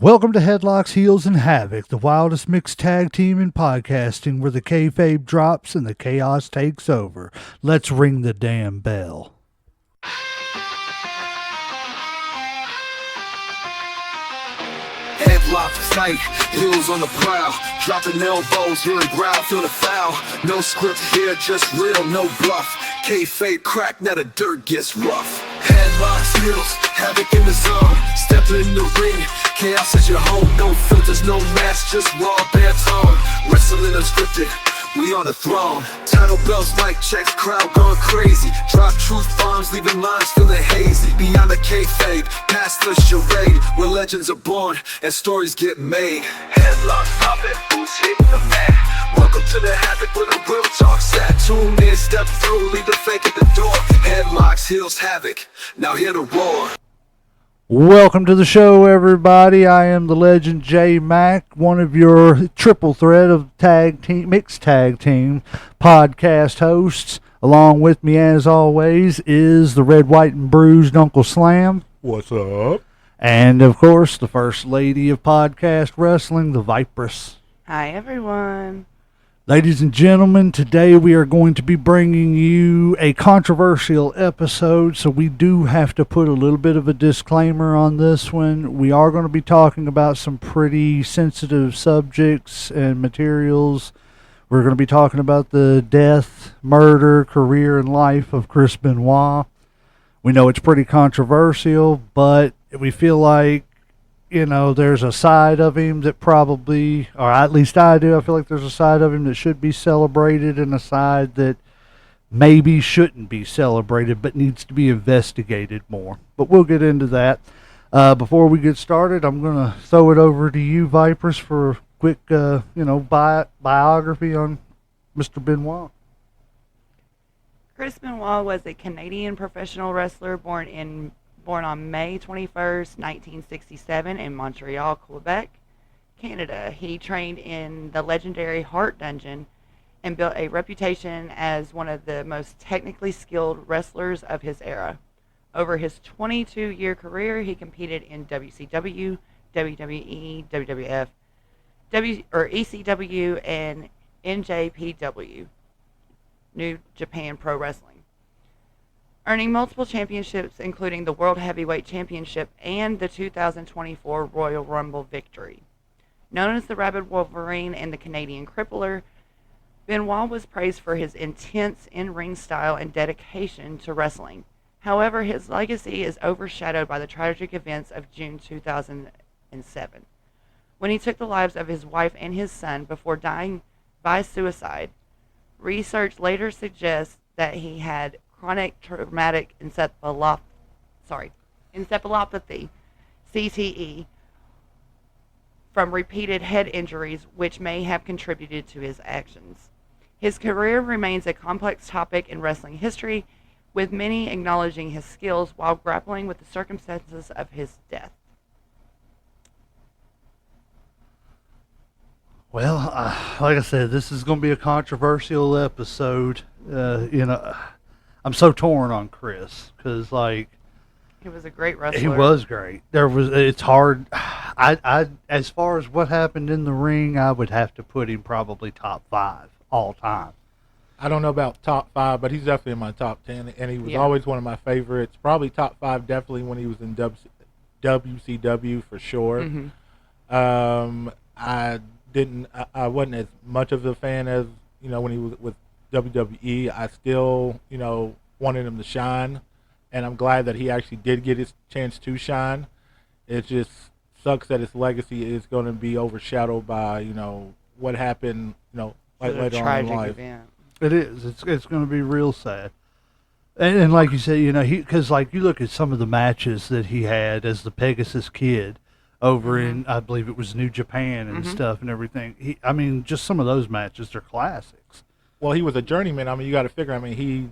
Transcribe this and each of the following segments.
Welcome to Headlocks, Heels, and Havoc, the wildest mixed tag team in podcasting where the kayfabe drops and the chaos takes over. Let's ring the damn bell. Headlock tight, heels on the prowl, dropping elbows, hearing growl, feel the foul. No script here, just real, no bluff. Kayfabe crack, now the dirt gets rough. Headlocks, heels, havoc in the zone. Step in the ring, chaos at your home. No filters, no mask, just raw bare tone. Wrestling unscripted, we on the throne. Title belts, mic checks, crowd going crazy. Drop truth bombs, leaving lines feeling hazy. Beyond the kayfabe, past the charade, where legends are born and stories get made. Headlock poppin', who's hitting the mat? Welcome to the havoc where the real talk's at. Tune in, step through, leave the fake at the door. Headlocks, heels, havoc, now hear the roar. Welcome to the show, everybody. I am the legend J Mac, one of your triple threat of mixed tag team podcast hosts. Along with me, as always, is the red, white, and bruised Uncle Slam. What's up? And, of course, the first lady of podcast wrestling, the Vipress. Hi, everyone. Ladies and gentlemen, today we are going to be bringing you a controversial episode, so we do have to put a little bit of a disclaimer on this one. We are going to be talking about some pretty sensitive subjects and materials. We're going to be talking about the death, murder, career, and life of Chris Benoit. We know it's pretty controversial, but we feel like there's a side of him that probably, or at least I do, I feel like there's a side of him that should be celebrated and a side that maybe shouldn't be celebrated but needs to be investigated more. But we'll get into that. Before we get started, I'm going to throw it over to you, Vipers, for a quick, biography on Mr. Benoit. Chris Benoit was a Canadian professional wrestler born on May 21st, 1967 in Montreal, Quebec, Canada. He trained in the legendary Heart Dungeon and built a reputation as one of the most technically skilled wrestlers of his era. Over his 22-year career, he competed in WCW, WWE, WWF, ECW, and NJPW, New Japan Pro Wrestling, earning multiple championships, including the World Heavyweight Championship and the 2024 Royal Rumble victory. Known as the Rabid Wolverine and the Canadian Crippler, Benoit was praised for his intense in-ring style and dedication to wrestling. However, his legacy is overshadowed by the tragic events of June 2007, when he took the lives of his wife and his son before dying by suicide. Research later suggests that he had chronic traumatic encephalopathy, CTE, from repeated head injuries, which may have contributed to his actions. His career remains a complex topic in wrestling history, with many acknowledging his skills while grappling with the circumstances of his death. Well, like I said, this is going to be a controversial episode. I'm so torn on Chris because, He was a great wrestler. he was great. It's hard. I as far as what happened in the ring, I would have to put him probably top 5 all time. I don't know about top 5, but he's definitely in my top 10, and he was always one of my favorites. Probably top 5 definitely when he was in WCW for sure. Mm-hmm. I wasn't as much of a fan as, when he was with WWE. I still, wanted him to shine, and I'm glad that he actually did get his chance to shine. It just sucks that his legacy is going to be overshadowed by, what happened, later on in life. Event. It is. It's going to be real sad. And like you said, because you look at some of the matches that he had as the Pegasus Kid over in, I believe it was New Japan and stuff and everything. Just some of those matches, they're classics. Well, he was a journeyman. You got to figure. He,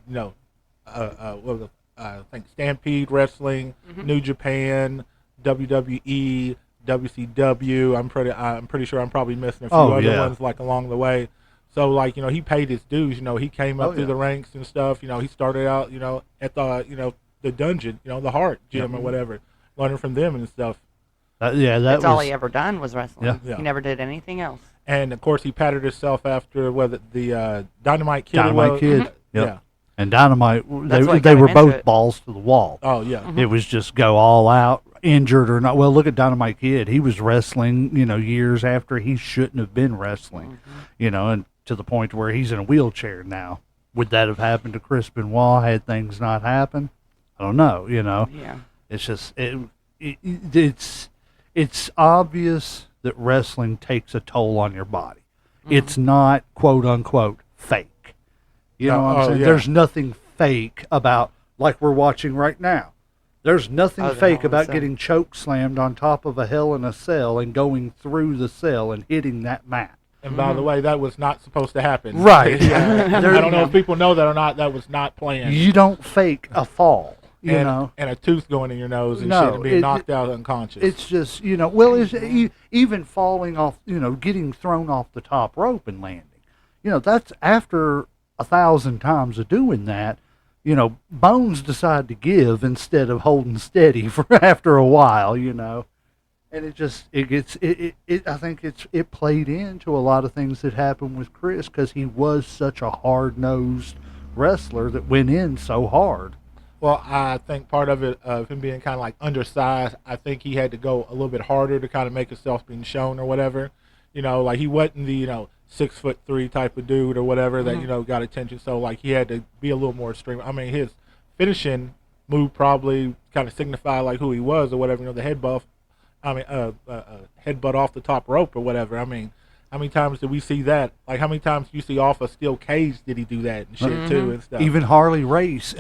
I think Stampede Wrestling, New Japan, WWE, WCW. I'm pretty sure I'm probably missing a few other ones along the way. So he paid his dues. He came up through the ranks and stuff. He started out at the the dungeon, the Heart Gym or whatever, learning from them and stuff. That That's was all he ever done was wrestling. Yeah. Yeah. He never did anything else. And of course, he patted himself after the Dynamite Kid. Dynamite Kid. Yep. Yep. And Dynamite, That's what they got him were into both it. balls to the wall. Oh yeah. It was just go all out, injured or not. Well, look at Dynamite Kid. He was wrestling, years after he shouldn't have been wrestling, and to the point where he's in a wheelchair now. Would that have happened to Chris Benoit had things not happened? I don't know. Yeah. It's just it's obvious that wrestling takes a toll on your body. It's not quote unquote fake. You know what I'm saying? yeah. There's nothing fake about like we're watching right now. There's nothing Oh, the fake Hell in a about Cell. getting choke slammed on top of a Hell in a Cell and going through the cell and hitting that mat. And by the way, that was not supposed to happen. Right. Yeah. There- I don't know if people know that or not. That was not planned. You don't fake a fall. You and, know. and a tooth going in your nose and No, shit and being knocked out unconscious. It's just, well, even falling off, getting thrown off the top rope and landing. That's after 1,000 times of doing that, bones decide to give instead of holding steady for after a while, And I think it played into a lot of things that happened with Chris because he was such a hard-nosed wrestler that went in so hard. Well, I think part of it, of him being kind of like undersized, I think he had to go a little bit harder to kind of make himself being shown or whatever. Like he wasn't the, 6'3" type of dude or whatever that, got attention. So like he had to be a little more extreme. I mean, his finishing move probably kind of signified like who he was or whatever, the headbutt off the top rope or whatever. I mean, how many times did we see that? Like, how many times you see off a steel cage did he do that and shit too and stuff? Even Harley Race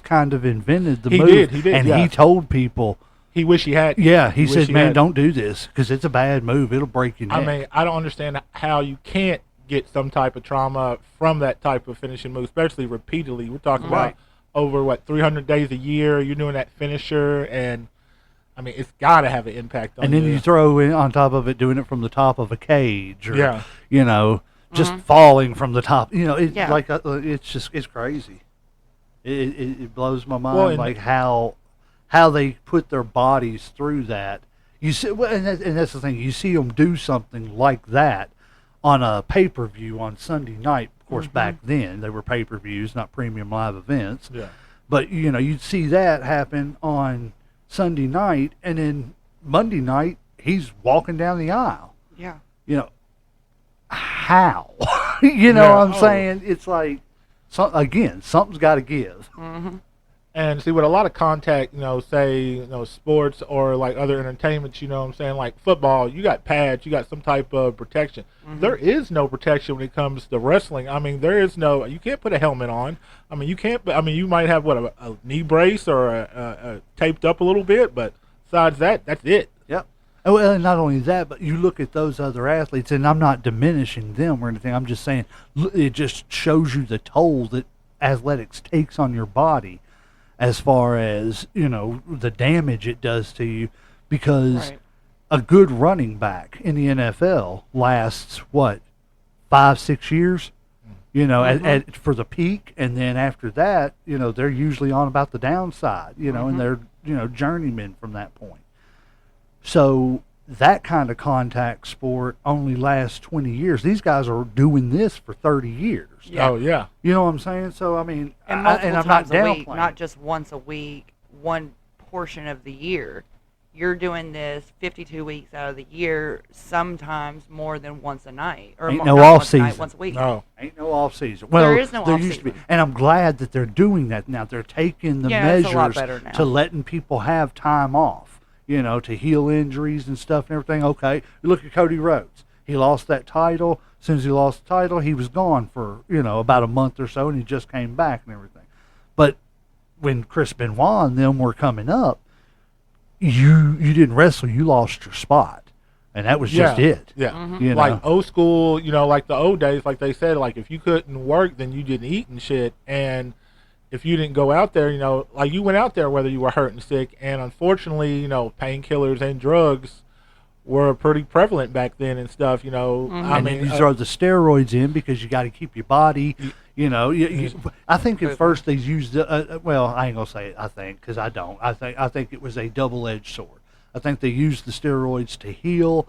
kind of invented the He move. did, and yeah. he told people, He wish he had. he wish said, man, had. don't do this because it's a bad move. It'll break your neck. I mean, I don't understand how you can't get some type of trauma from that type of finishing move, especially repeatedly. We're talking Right. about over 300 days a year. You're doing that finisher, and I mean, it's got to have an impact on and then you. you throw in on top of it doing it from the top of a cage or, Yeah. just falling from the top. It's Yeah. like, it's crazy. It blows my mind, Well, and- like how they put their bodies through that. You see, and that's the thing. You see them do something like that on a pay-per-view on Sunday night. Of course, back then they were pay-per-views, not premium live events. Yeah. But you'd see that happen on Sunday night, and then Monday night he's walking down the aisle. Yeah. How? What Yeah. I'm saying? It's like, something's got to give. And see, with a lot of contact, say, sports or like other entertainments, what I'm saying, like football, you got pads, you got some type of protection. There is no protection when it comes to wrestling. I mean, you can't put a helmet on. I mean, you might have a knee brace or a taped up a little bit, but besides that, that's it. Yep. Well, and not only that, but you look at those other athletes, and I'm not diminishing them or anything. I'm just saying it just shows you the toll that athletics takes on your body as far as, the damage it does to you, because Right. a good running back in the NFL lasts, 5-6 years? For the peak, and then after that, they're usually on about the downside, and they're, journeymen from that point. So that kind of contact sport only lasts 20 years. These guys are doing this for 30 years. Yeah. Oh, yeah. You know what I'm saying? So, I mean, And multiple I'm not times a week, downplaying. not just once a week, one portion of the year. You're doing this 52 weeks out of the year, sometimes more than once a night. Or Ain't not no once off a night, season. once a week. No. Ain't no off season. Well, There is no there off used to be, season. and I'm glad that they're doing that now. They're taking the Yeah, it's a lot measures better now. to letting people have time off, to heal injuries and stuff and everything. Okay, you look at Cody Rhodes. He lost that title. As soon as he lost the title, he was gone for about a month or so, and he just came back and everything. But when Chris Benoit and them were coming up, you didn't wrestle. You lost your spot, and that was just it. Yeah. You Like know? old school, like the old days, like they said, like if you couldn't work, then you didn't eat and shit. And if you didn't go out there, like you went out there whether you were hurt and sick. And unfortunately, painkillers and drugs were pretty prevalent back then and stuff, I And mean, then you throw the steroids in because you got to keep your body, I think at first they used, well, I ain't gonna say it. I think because I don't. I think it was a double-edged sword. I think they used the steroids to heal,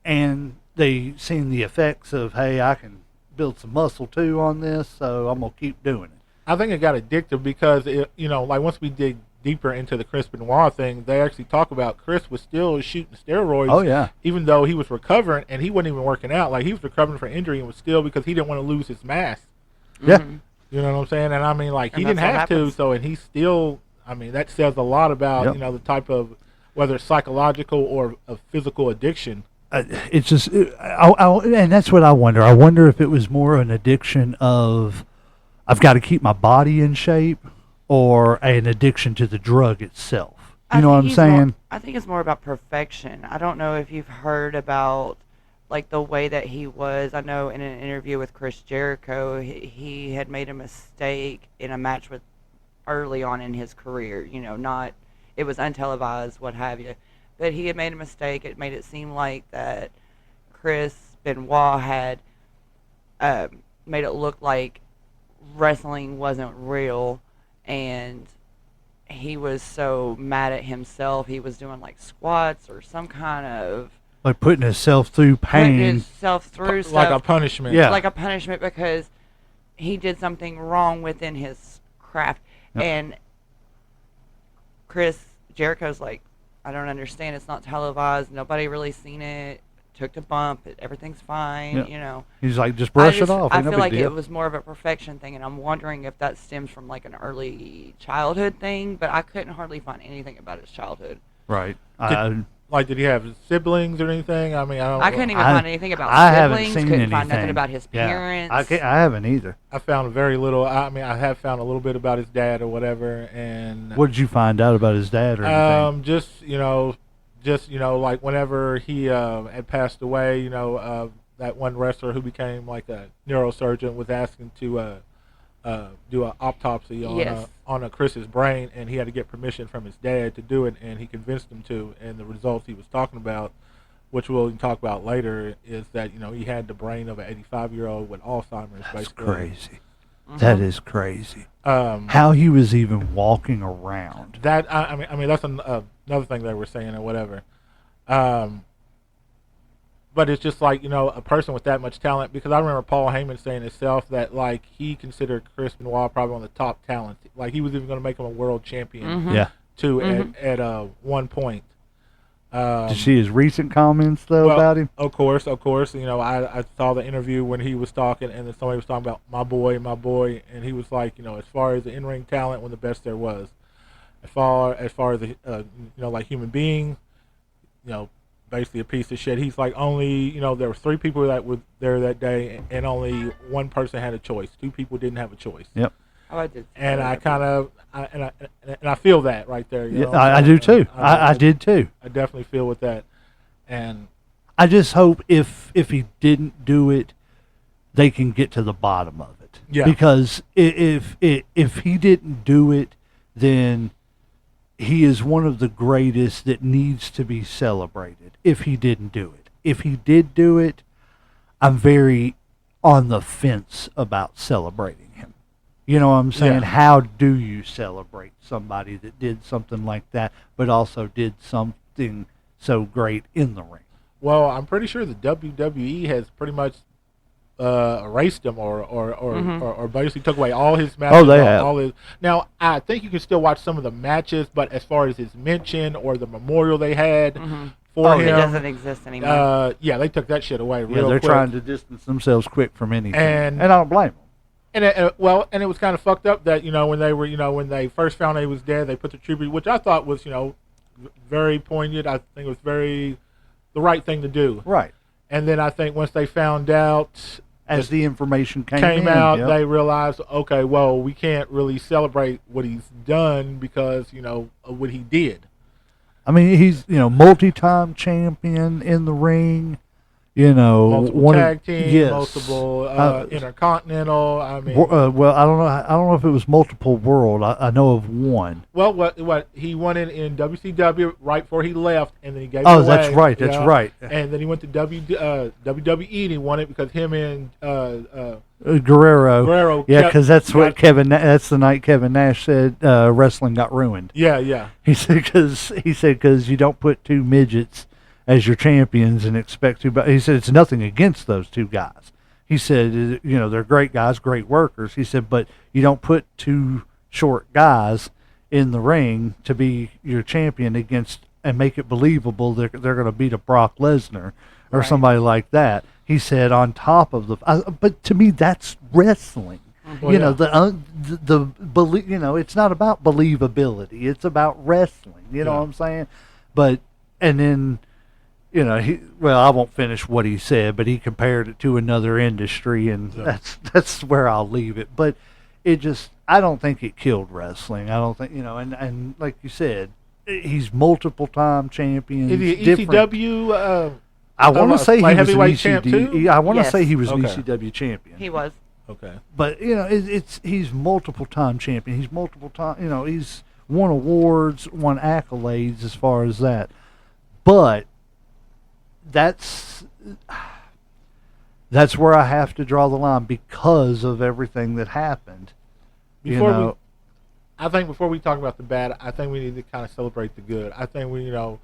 and they seen the effects of, hey, I can build some muscle too on this, so I'm gonna keep doing it. I think it got addictive because like once we dig deeper into the Chris Benoit thing, they actually talk about Chris was still shooting steroids. Oh yeah, even though he was recovering and he wasn't even working out. Like he was recovering from injury and was still because he didn't want to lose his mass. yeah. You know what I'm saying? And I mean, like, And he didn't that's what have to, happens. so, and he still, I mean, that says a lot about, Yep. the type of, whether it's psychological or a physical addiction. It's just, and that's what I wonder. I wonder if it was more an addiction of, I've got to keep my body in shape, or an addiction to the drug itself. You know what I'm saying? I think it's more about perfection. I don't know if you've heard about like the way that he was. I know in an interview with Chris Jericho, he had made a mistake in a match with early on in his career. Not it was untelevised, what have you, but he had made a mistake. It made it seem like that Chris Benoit had made it look like wrestling wasn't real, and he was so mad at himself. He was doing like squats or some kind of Like putting himself through putting pain. himself through Like a stuff, punishment. Yeah. like a punishment because he did something wrong within his craft. Yep. And Chris Jericho's like, I don't understand. It's not televised. Nobody really seen it. Took the bump. Everything's fine. Yep. He's like, just brush it off. I Ain't no feel big like deal. it was more of a perfection thing, and I'm wondering if that stems from like an early childhood thing. But I couldn't hardly find anything about his childhood. Right. Like, did he have siblings or anything? I mean, I couldn't even I- find anything about I haven't siblings. seen Couldn't find nothing anything. about his Yeah. parents. I haven't either. I found very little. I mean, I have found a little bit about his dad or whatever. And What did you find out about his dad or anything? just like whenever he had passed away, that one wrestler who became like a neurosurgeon was asking to do an autopsy on Yes. on a Chris's brain, and he had to get permission from his dad to do it, and he convinced him to. And the results he was talking about, which we'll talk about later, is that he had the brain of an 85-year-old with Alzheimer's. That's basically. crazy. That is crazy. Um, How he was even walking around. That I mean that's another thing they were saying or whatever. But it's just like a person with that much talent, because I remember Paul Heyman saying himself that like he considered Chris Benoit probably one of the top talent. Like he was even going to make him a world champion Yeah. too at one point. Did you see his recent comments though about him? Of course. I saw the interview when he was talking, and then somebody was talking about my boy, and he was like, as far as the in-ring talent, one of the best there was. As far as the like human being, basically a piece of shit. He's like only there were 3 people that were there that day, and only one person had a choice. 2 people didn't have a choice. Yep. Oh, I did. And I kind of I feel that right there. Yeah, I do too. I did too. I definitely feel with that, and I just hope if he didn't do it, they can get to the bottom of it. Yeah. Because if he didn't do it, then he is one of the greatest that needs to be celebrated. If he didn't do it, if he did do it, I'm very on the fence about celebrating him. You know what I'm saying? Yeah. How do you celebrate somebody that did something like that, but also did something so great in the ring? well, I'm pretty sure the WWE has pretty much erased him or basically took away all his matches. Oh, they have. All his. Now, I think you can still watch some of the matches, but as far as his mention or the memorial they had for It him, doesn't exist anymore. yeah, they took that shit away real Yeah, they're quick. trying to distance themselves quick from anything, And- I don't blame them. And it was kind of fucked up that when they were when they first found out he was dead, they put the tribute, which I thought was very poignant. I think it was the right thing to do. Right. And then I think once they found out As the information came in, out, yep. they realized, okay, well, we can't really celebrate what he's done because of what he did. I mean, he's multi-time champion in the ring. Multiple tag team, yes. multiple intercontinental. I mean, well, I don't know. I don't know if it was multiple world. I know of one. well, what he won in WCW right before he left, and then he gave it Oh, away. that's right. That's Yeah. right. And then he went to WWE, and he won it because him and Guerrero. Yeah, because that's what that's the night Kevin Nash said wrestling got ruined. Yeah. He said because you don't put two midgets as your champions and expect to. But he said it's nothing against those two guys. He said they're great guys, great workers. He said, but you don't put two short guys in the ring to be your champion against and make it believable they're going to beat a Brock Lesnar or somebody like that. He said on top of but to me that's wrestling. Well, It's not about believability. It's about wrestling. You know what I'm saying? But and then I won't finish what he said, but he compared it to another industry, and that's where I'll leave it. But I don't think it killed wrestling. I don't think and like you said, he's multiple time champion. Is he ECW? I want to say he was an heavyweight champ too. I want to say he was an ECW champion. He was. Okay. But he's multiple time champion. He's multiple time. He's won awards, won accolades as far as that. But that's where I have to draw the line because of everything that happened. I think before we talk about the bad, I think we need to kind of celebrate the good. I think we talk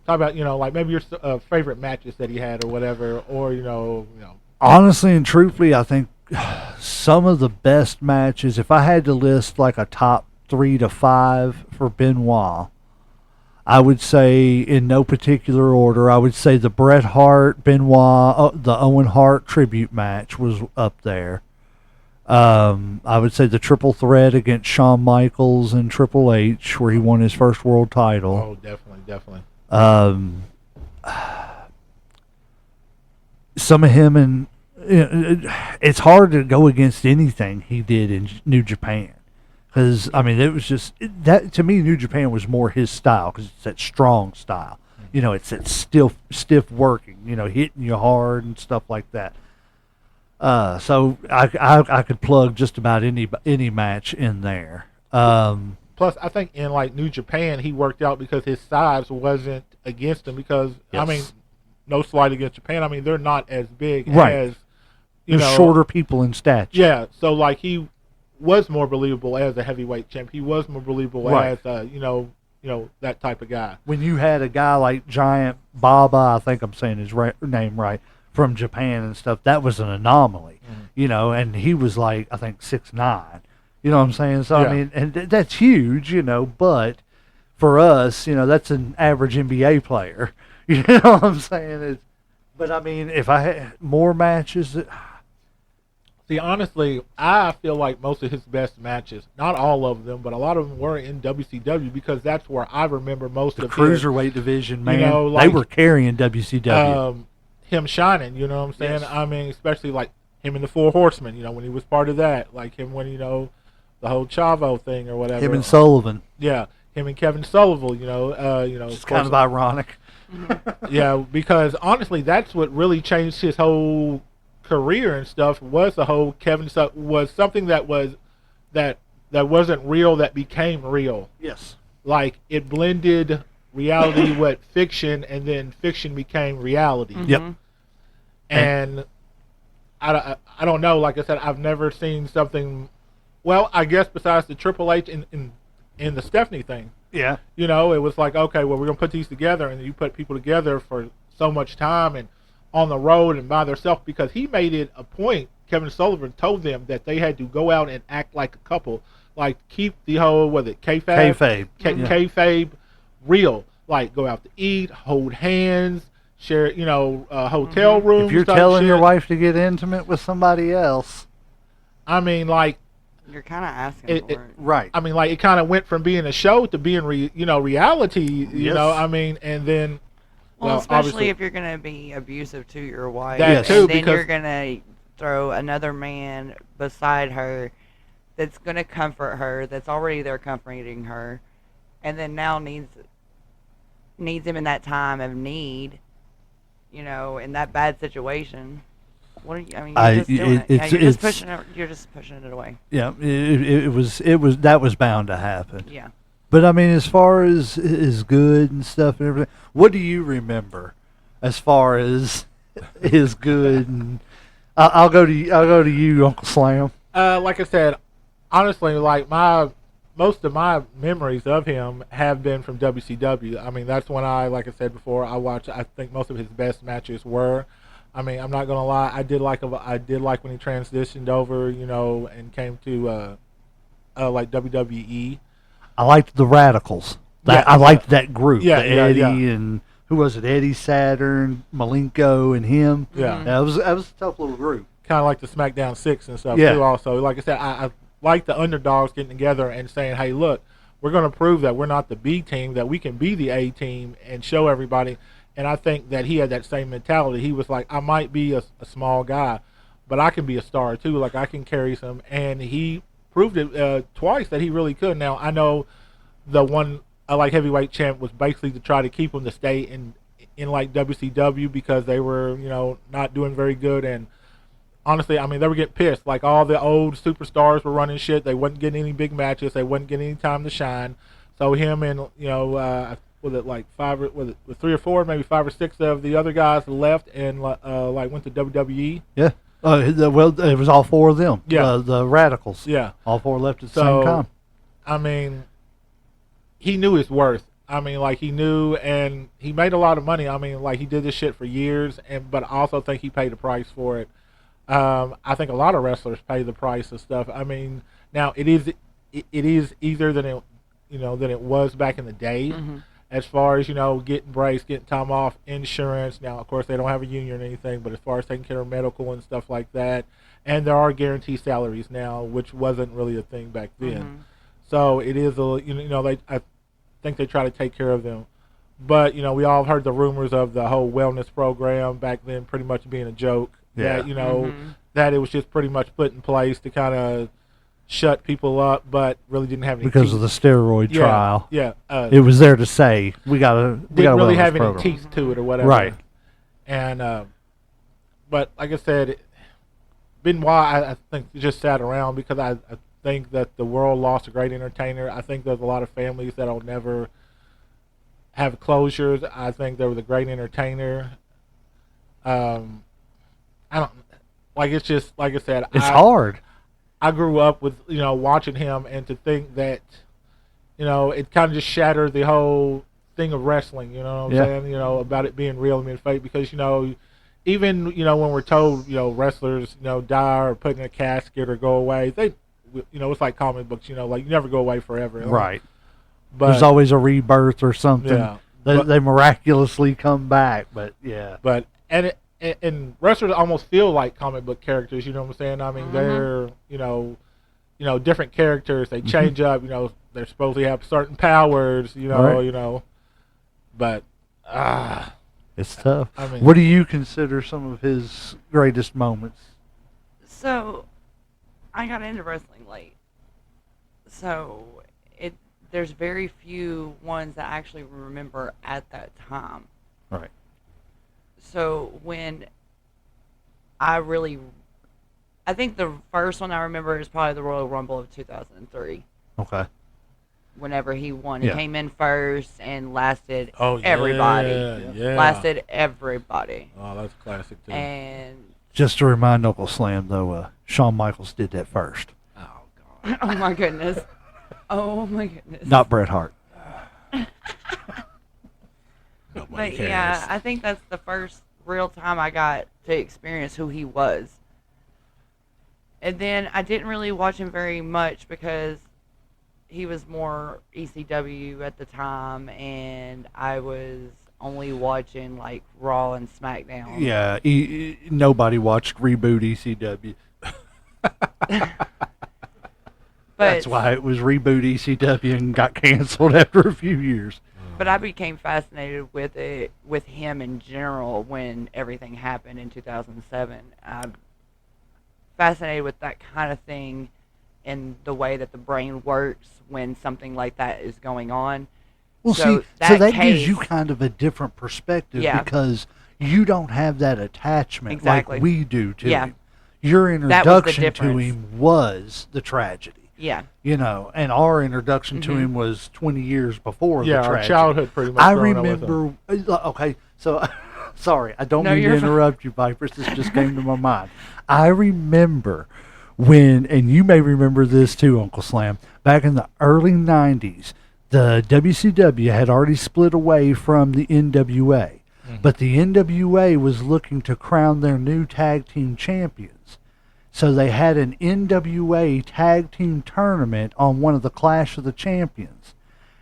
about like maybe your favorite matches that he had or whatever, or Honestly and truthfully, I think some of the best matches, if I had to list like a top 3 to 5 for Benoit, I would say in no particular order, I would say the Bret Hart, Benoit, the Owen Hart tribute match was up there. I would say the triple threat against Shawn Michaels and Triple H, where he won his first world title. Oh, definitely. Some of him and it's hard to go against anything he did in New Japan. Because, it was just, that to me, New Japan was more his style, because it's that strong style. It's that stiff working, hitting you hard and stuff like that. So I could plug just about any match in there. Plus, I think in like New Japan, he worked out because his size wasn't against him. Because no slight against Japan. They're not as big as they're shorter people in stature. Yeah, so like he was more believable as a heavyweight champ. He was more believable as that type of guy. When you had a guy like Giant Baba, I think I'm saying his name right, from Japan and stuff, that was an anomaly. And he was like, I think 6'9". You know what I'm saying? So and that's huge. But for us, that's an average NBA player. You know what I'm saying? But if I had more matches. See, honestly, I feel like most of his best matches, not all of them, but a lot of them were in WCW, because that's where I remember most of the cruiserweight division, man. They were carrying WCW. Him shining, you know what I'm saying? Yes. Especially like him in the Four Horsemen, when he was part of that. Like him when, the whole Chavo thing or whatever. Him and Sullivan. Yeah, him and Kevin Sullivan, It's kind of ironic. Yeah, because honestly, that's what really changed his whole career and stuff, was the whole Kevin was something that wasn't real that became real. Yes. Like it blended reality with fiction, and then fiction became reality. Yep. And I don't know, like I said, I've never seen something, well, I guess besides the Triple H in the Stephanie thing. Yeah. It was like, okay, well, we're going to put these together, and you put people together for so much time and on the road and by themselves, because he made it a point. Kevin Sullivan told them that they had to go out and act like a couple, like keep the whole kayfabe real, like go out to eat, hold hands, share hotel rooms. If you're telling your wife to get intimate with somebody else, like you're kind of asking for it, right? Like it kind of went from being a show to being reality. Yes. And then. Well, especially if you're going to be abusive to your wife, that too, and then you're going to throw another man beside her that's going to comfort her, that's already there comforting her, and then now needs him in that time of need, in that bad situation. What are you? You're just doing it. You're just pushing it away. Yeah, it was that was bound to happen. Yeah. But as far as good and stuff and everything, what do you remember as far as is good? And I'll go to you. I'll go to you, Uncle Slam. Like I said, honestly, like most of my memories of him have been from WCW. I mean, that's when like I said before, I think most of his best matches were. I mean, I'm not gonna lie, I did like when he transitioned over, and came to like WWE. I liked the Radicals. I liked that group. Yeah, Eddie and who was it? Eddie Saturn, Malenko, and him. Yeah. That was a tough little group. Kind of like the SmackDown 6 and stuff Yeah. too. Also, like I said, I like the underdogs getting together and saying, "Hey, look, we're going to prove that we're not the B team, that we can be the A team and show everybody." And I think that he had that same mentality. He was like, "I might be a small guy, but I can be a star too. Like I can carry some." And he proved it twice that he really could. Now I know the one like heavyweight champ was basically to try to keep him to stay in like WCW because they were not doing very good. And honestly, I mean, they were getting pissed. Like all the old superstars were running shit. They wasn't getting any big matches. They wasn't getting any time to shine. So him and was it like three or four, maybe 5 or 6 of the other guys left and like went to WWE. Yeah. Well, it was all 4 of them. Yeah. The Radicals. Yeah. All 4 left at the same time. I mean, he knew his worth. I mean, like he knew, and he made a lot of money. I mean, like he did this shit for years, but I also think he paid a price for it. I think a lot of wrestlers pay the price of stuff. I mean, now it is easier than it was back in the day, as far as getting breaks, getting time off, insurance. Now, of course, they don't have a union or anything, but as far as taking care of medical and stuff like that, and there are guaranteed salaries now, which wasn't really a thing back then. So it is I think they try to take care of them. But, we all heard the rumors of the whole wellness program back then pretty much being a joke. Yeah. That, that it was just pretty much put in place to kind of shut people up, but really didn't have any Because teeth. of the steroid trial. Yeah. It was there to say, we got a didn't really have any program. teeth to it or whatever. Right. And, but like I said, Benoit, I think, just sat around because I think that the world lost a great entertainer. I think there's a lot of families that'll never have closures. I think there was a great entertainer. I don't like. It's just like I said. It's hard. I grew up with watching him, and to think that it kind of just shattered the whole thing of wrestling. You know what I'm saying? About it being real and being fake. Because even when we're told wrestlers die or put in a casket or go away, they it's like comic books. Like you never go away forever. Right. But there's always a rebirth or something. Yeah. They miraculously come back, but yeah. But and wrestlers almost feel like comic book characters. You know what I'm saying? I mean, they're different characters. They change up. They're supposed to have certain powers. Right. But it's tough. I mean, what do you consider some of his greatest moments? So, I got into wrestling late. So, there's very few ones that I actually remember at that time. Right. So, when I think the first one I remember is probably the Royal Rumble of 2003. Okay. Whenever he won. Yeah. He came in first and lasted Oh, yeah, everybody. yeah. Lasted everybody. Oh, that's classic too. And Just to remind Uncle Slam, though, Shawn Michaels did that first. Oh God. oh my goodness. Oh my goodness. Not Bret Hart. Nobody But cares. yeah, I think that's the first real time I got to experience who he was. And then I didn't really watch him very much because he was more ECW at the time, and I was only watching like Raw and SmackDown. Yeah, nobody watched Reboot ECW. That's why it was Reboot ECW and got canceled after a few years. But I became fascinated with him in general when everything happened in 2007. I'm fascinated with that kind of thing and the way that the brain works when something like that is going on. Well, so that gives you kind of a different perspective because you don't have that attachment like we do to him. Your introduction to him was the tragedy. Yeah. And our introduction to him was 20 years before the tragedy. Our childhood pretty much. I remember, okay, so Sorry, I don't No, mean to you're fine. interrupt you, Vipers. This just came to my mind. I remember when, and you may remember this too, Uncle Slam, back in the early 90s, the WCW had already split away from the NWA. But the NWA was looking to crown their new tag team champions. So they had an NWA tag team tournament on one of the Clash of the Champions.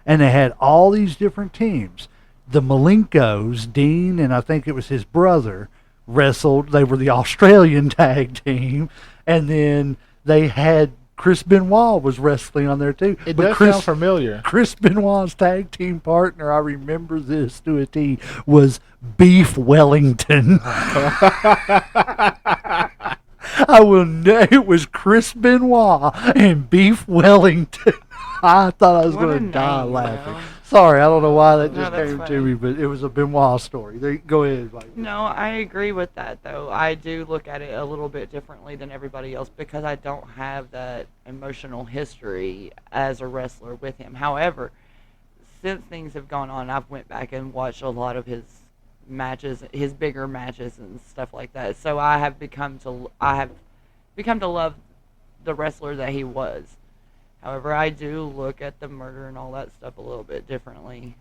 And they had all these different teams. The Malenkos, Dean, and I think it was his brother, wrestled. They were the Australian tag team. And then they had Chris Benoit was wrestling on there too. It But does sound familiar. Chris Benoit's tag team partner, I remember this to a T, was Beef Wellington. It was Chris Benoit and Beef Wellington. I thought I was What a going to die name, laughing. though. Sorry, I don't know why that No, just that's came to funny. me, but it was a Benoit story. Go ahead, Mike. No, I agree with that, though. I do look at it a little bit differently than everybody else because I don't have that emotional history as a wrestler with him. However, since things have gone on, I've went back and watched a lot of his matches, his bigger matches and stuff like that. So I have become to love the wrestler that he was. However, I do look at the murder and all that stuff a little bit differently.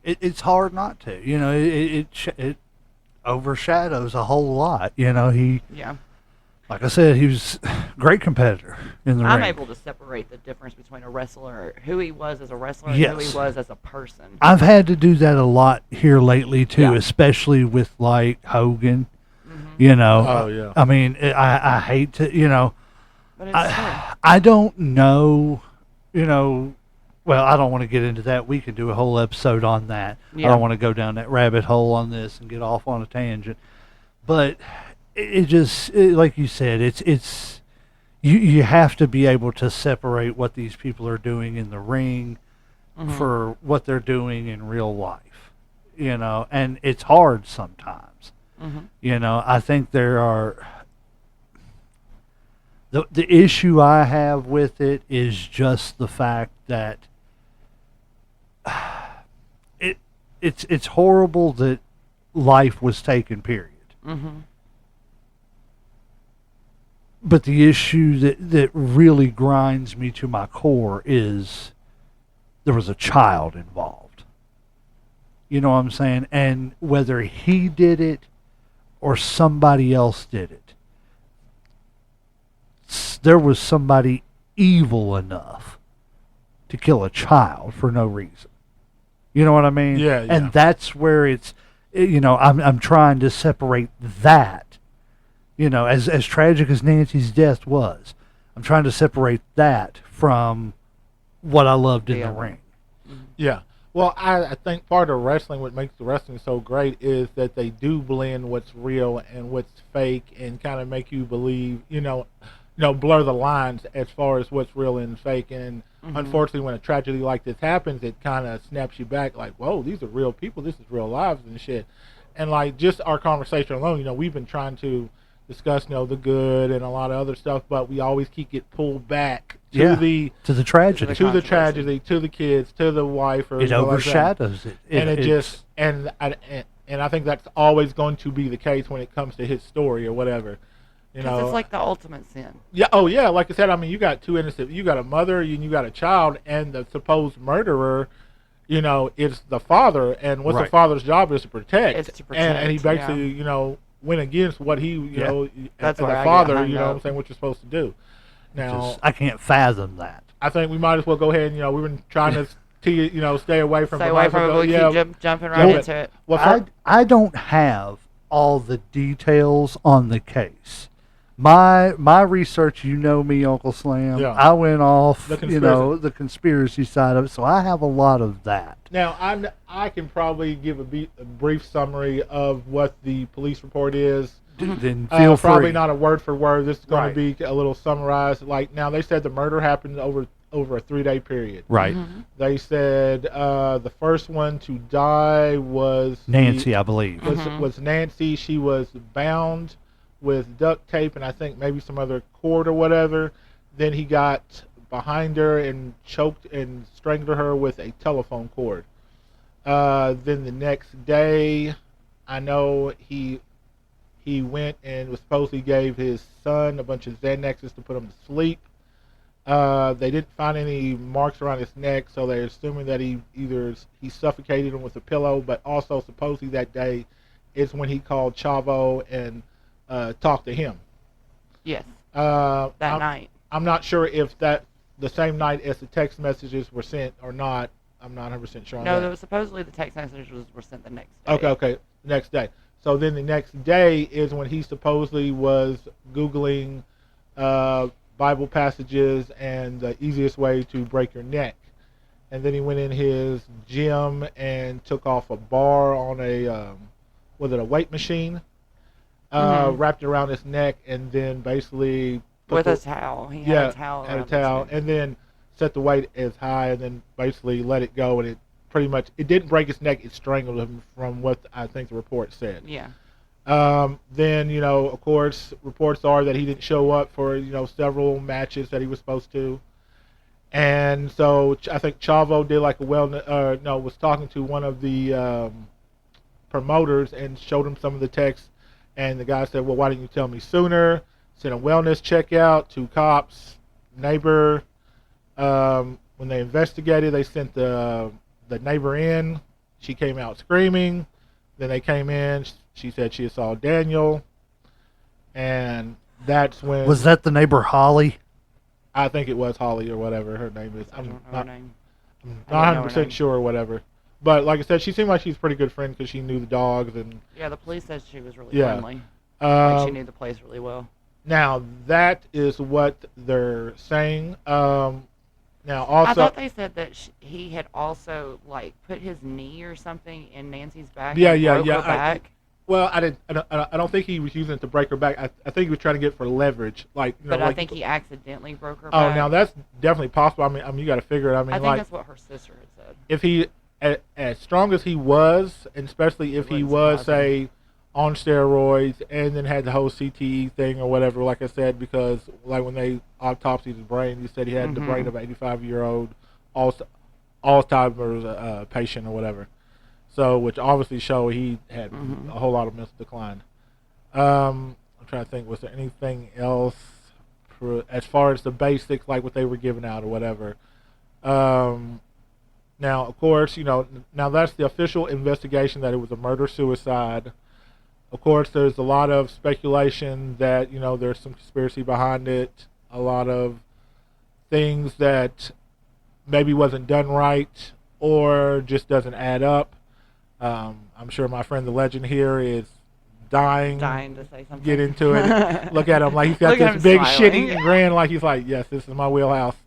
It's hard not to. You know, it overshadows a whole lot. You know, Yeah. like I said, he was a great competitor in the I'm ring. able to separate the difference between a wrestler, who he was as a wrestler, and who Yes. he was as a person. I've had to do that a lot here lately too, Yeah. especially with like Hogan. Mm-hmm. You know, Oh, yeah. I mean, I hate to. You know, But it's true. I don't know. You know, well, I don't want to get into that. We could do a whole episode on that. I Yeah. don't want to go down that rabbit hole on this and get off on a tangent. But it just, like you said, it's you have to be able to separate what these people are doing in the ring for what they're doing in real life. You know, and it's hard sometimes. You know, I think there are. The issue I have with it is just the fact that it's horrible that life was taken, period. But the issue that really grinds me to my core is there was a child involved. You know what I'm saying? And whether he did it or somebody else did it, there was somebody evil enough to kill a child for no reason. You know what I mean? Yeah, yeah. And that's where it's, you know, I'm trying to separate that. You know, as tragic as Nancy's death was, I'm trying to separate that from what I loved in the Yeah. ring. Yeah. Well, I think part of wrestling, what makes the wrestling so great is that they do blend what's real and what's fake and kind of make you believe, blur the lines as far as what's real and fake. And unfortunately, when a tragedy like this happens, it kind of snaps you back like, whoa, these are real people. This is real lives and shit. And like just our conversation alone, we've been trying to discuss, the good and a lot of other stuff, but we always keep it pulled back to the tragedy. to the controversy. tragedy, to the kids, to the wife, or It like that. overshadows it. And it it's- just and I think that's always going to be the case when it comes to his story or whatever. Because it's like the ultimate sin. Yeah. Oh yeah. Like I said, I mean, you got two innocent. You got a mother and you got a child, and the supposed murderer, is the father. And what's the Right. father's job is to protect. It's to protect, And he basically, went against what he, That's as a where I get father, hung you know what up. I'm saying, what you're supposed to do. Now, just, I can't fathom that. I think we might as well go ahead and, we've been trying to stay away from Stay away from it. We'll keep jumping right Yeah, into it. Well, I don't have all the details on the case. My research, you know me, Uncle Slam. Yeah. I went off, The conspiracy. the conspiracy side of it, so I have a lot of that. now I can probably give a brief summary of what the police report is. Then feel free. Probably not a word for word. This is going Right. to be a little summarized. Like now, they said the murder happened over a 3-day period. Right. They said the first one to die was Nancy, I believe. was Nancy. She was bound with duct tape and I think maybe some other cord or whatever. Then he got behind her and choked and strangled her with a telephone cord. Then the next day, I know he went and was supposedly gave his son a bunch of Xanaxes to put him to sleep. They didn't find any marks around his neck, so they're assuming that he suffocated him with a pillow. But also supposedly that day is when he called Chavo and talked to him. Yes. That night. I'm not sure if that the same night as the text messages were sent or not. I'm not 100% sure on that. No, supposedly the text messages were sent the next day. Okay, next day. So then the next day is when he supposedly was Googling Bible passages and the easiest way to break your neck. And then he went in his gym and took off a bar on a weight machine, wrapped it around his neck, and then basically with a towel. He had a towel. Had a towel, and then set the weight as high, and then basically let it go, and it didn't break his neck, it strangled him, from what I think the report said. Yeah. Then, of course, reports are that he didn't show up for, several matches that he was supposed to. And so I think Chavo did like was talking to one of the promoters and showed him some of the texts. And the guy said, well, why didn't you tell me sooner? Sent a wellness checkout to cops, neighbor. When they investigated, they sent the neighbor in. She came out screaming. Then they came in. She said she saw Daniel, and that's when... Was that the neighbor Holly? I think it was Holly or whatever her name is. I'm not 100% sure or whatever. But like I said, she seemed like she's a pretty good friend because she knew the dogs. And yeah, the police said she was really friendly. She knew the place really well. Now, that is what they're saying. Now, also... I thought they said that he had also, put his knee or something in Nancy's back and broke her back. I don't think he was using it to break her back. I think he was trying to get it for leverage. But I think he accidentally broke her back. Oh, now that's definitely possible. I mean, you got to figure it. I think that's what her sister had said. If he, as strong as he was, and especially if he was, say, on steroids and then had the whole CTE thing or whatever, like I said, because when they autopsied his brain, he said he had the brain of an 85-year-old Alzheimer's patient or whatever. So, which obviously show he had a whole lot of mental decline. I'm trying to think, was there anything else as far as the basics, like what they were giving out or whatever? Now, of course, now that's the official investigation that it was a murder-suicide. Of course, there's a lot of speculation that, there's some conspiracy behind it, a lot of things that maybe wasn't done right or just doesn't add up. I'm sure my friend the legend here is dying to say something. Get into it. Look at him like he's got this big shitty grin, like he's like, yes, this is my wheelhouse.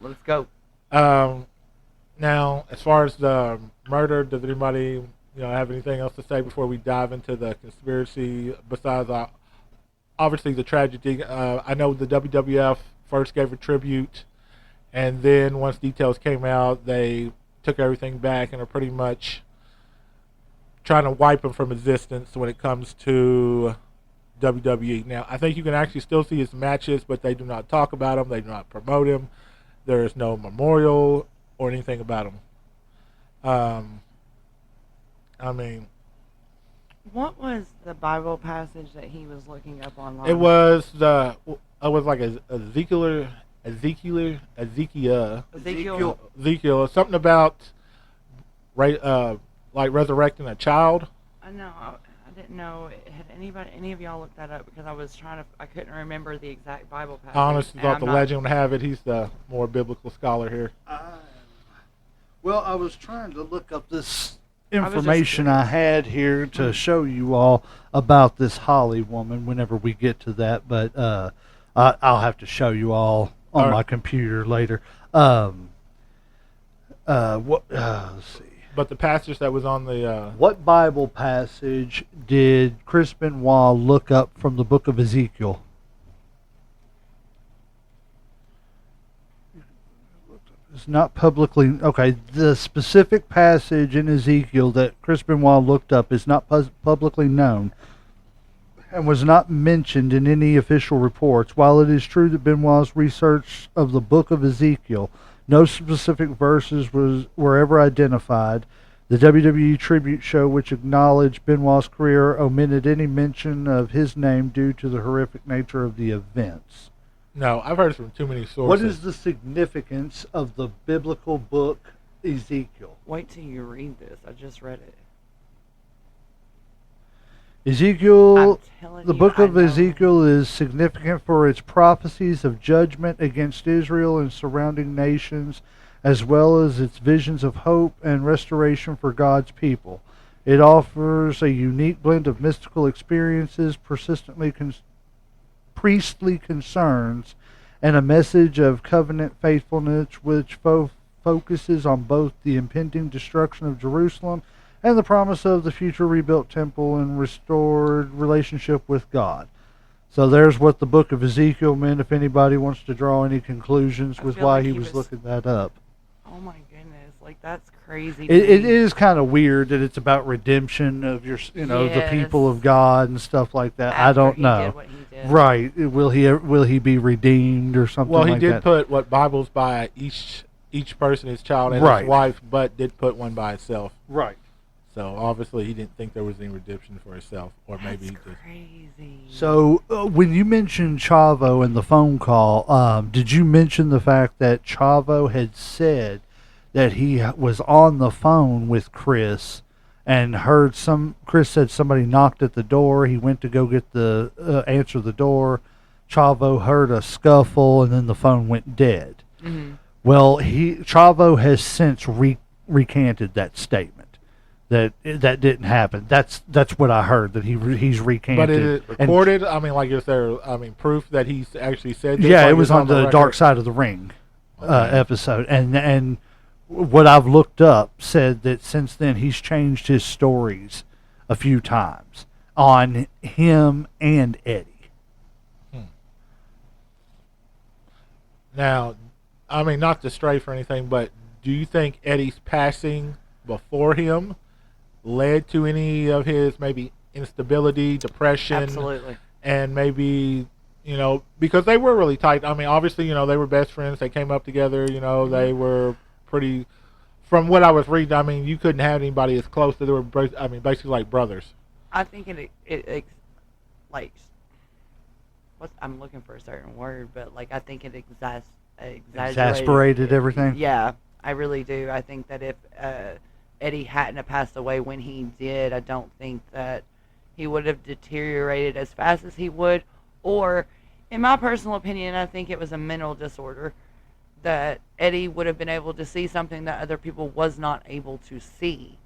Let's go. Now, as far as the murder, does anybody have anything else to say before we dive into the conspiracy? Besides, obviously the tragedy. I know the WWF first gave a tribute, and then once details came out, they took everything back and are pretty much trying to wipe him from existence when it comes to WWE. Now, I think you can actually still see his matches, but they do not talk about him. They do not promote him. There is no memorial or anything about him. I mean, what was the Bible passage that he was looking up online? It was like Ezekiel, something about like resurrecting a child. I know. I didn't know. Had any of y'all looked that up? Because I couldn't remember the exact Bible passage. I honestly thought the legend would have it. He's the more biblical scholar here. Well, I was trying to look up this information I had here to show you all about this Holly woman whenever we get to that, but I'll have to show you all on my computer later. Let's see. But the passage that was on the... What Bible passage did Chris Benoit look up from the book of Ezekiel? It's not publicly... Okay, the specific passage in Ezekiel that Chris Benoit looked up is not publicly known and was not mentioned in any official reports. While it is true that Benoit's research of the book of Ezekiel, no specific verses were ever identified, The WWE tribute show, which acknowledged Benoit's career, omitted any mention of his name due to the horrific nature of the events. No, I've heard from too many sources. What is the significance of the biblical book Ezekiel? Wait till you read this. I just read it. Ezekiel, telling the you, book I of know. Ezekiel is significant for its prophecies of judgment against Israel and surrounding nations, as well as its visions of hope and restoration for God's people. It offers a unique blend of mystical experiences, priestly concerns, and a message of covenant faithfulness which focuses on both the impending destruction of Jerusalem and the promise of the future rebuilt temple and restored relationship with God. So there's what the book of Ezekiel meant, if anybody wants to draw any conclusions I with feel why like he he was was- looking that up. Oh my goodness, like that's crazy. It is kind of weird that it's about redemption of your, the people Yes. of God and stuff like that. I After don't he know. did what he did. Right. Will he be redeemed or something Well, he like did that? put what Bibles by each person, his child, and Right. his wife, but did put one by itself. Right. So obviously he didn't think there was any redemption for himself, or That's maybe he just. crazy. So when you mentioned Chavo in the phone call, did you mention the fact that Chavo had said that he was on the phone with Chris and heard Chris said somebody knocked at the door. He went to go get answer the door. Chavo heard a scuffle and then the phone went dead. Mm-hmm. Well, Chavo has since recanted that statement. That didn't happen. That's what I heard, that he's recanted. But is it And- recorded? I mean, like, is there? I mean, proof that he's actually said this? yeah, Like, it was it's on the record? Dark Side of the Ring Okay. episode, and what I've looked up said that since then he's changed his stories a few times on him and Eddie. Now, I mean, not to stray for anything, but do you think Eddie's passing before him led to any of his maybe instability, depression, Absolutely. and maybe, because they were really tight. I mean, obviously, they were best friends. They came up together. They were pretty. From what I was reading, I mean, you couldn't have anybody as close. They were, basically like brothers. I think it like I'm looking for a certain word, but like I think it Exasperated everything. Yeah, I really do. I think that if Eddie hadn't have passed away when he did, I don't think that he would have deteriorated as fast as he would. Or, in my personal opinion, I think it was a mental disorder that Eddie would have been able to see something that other people was not able to see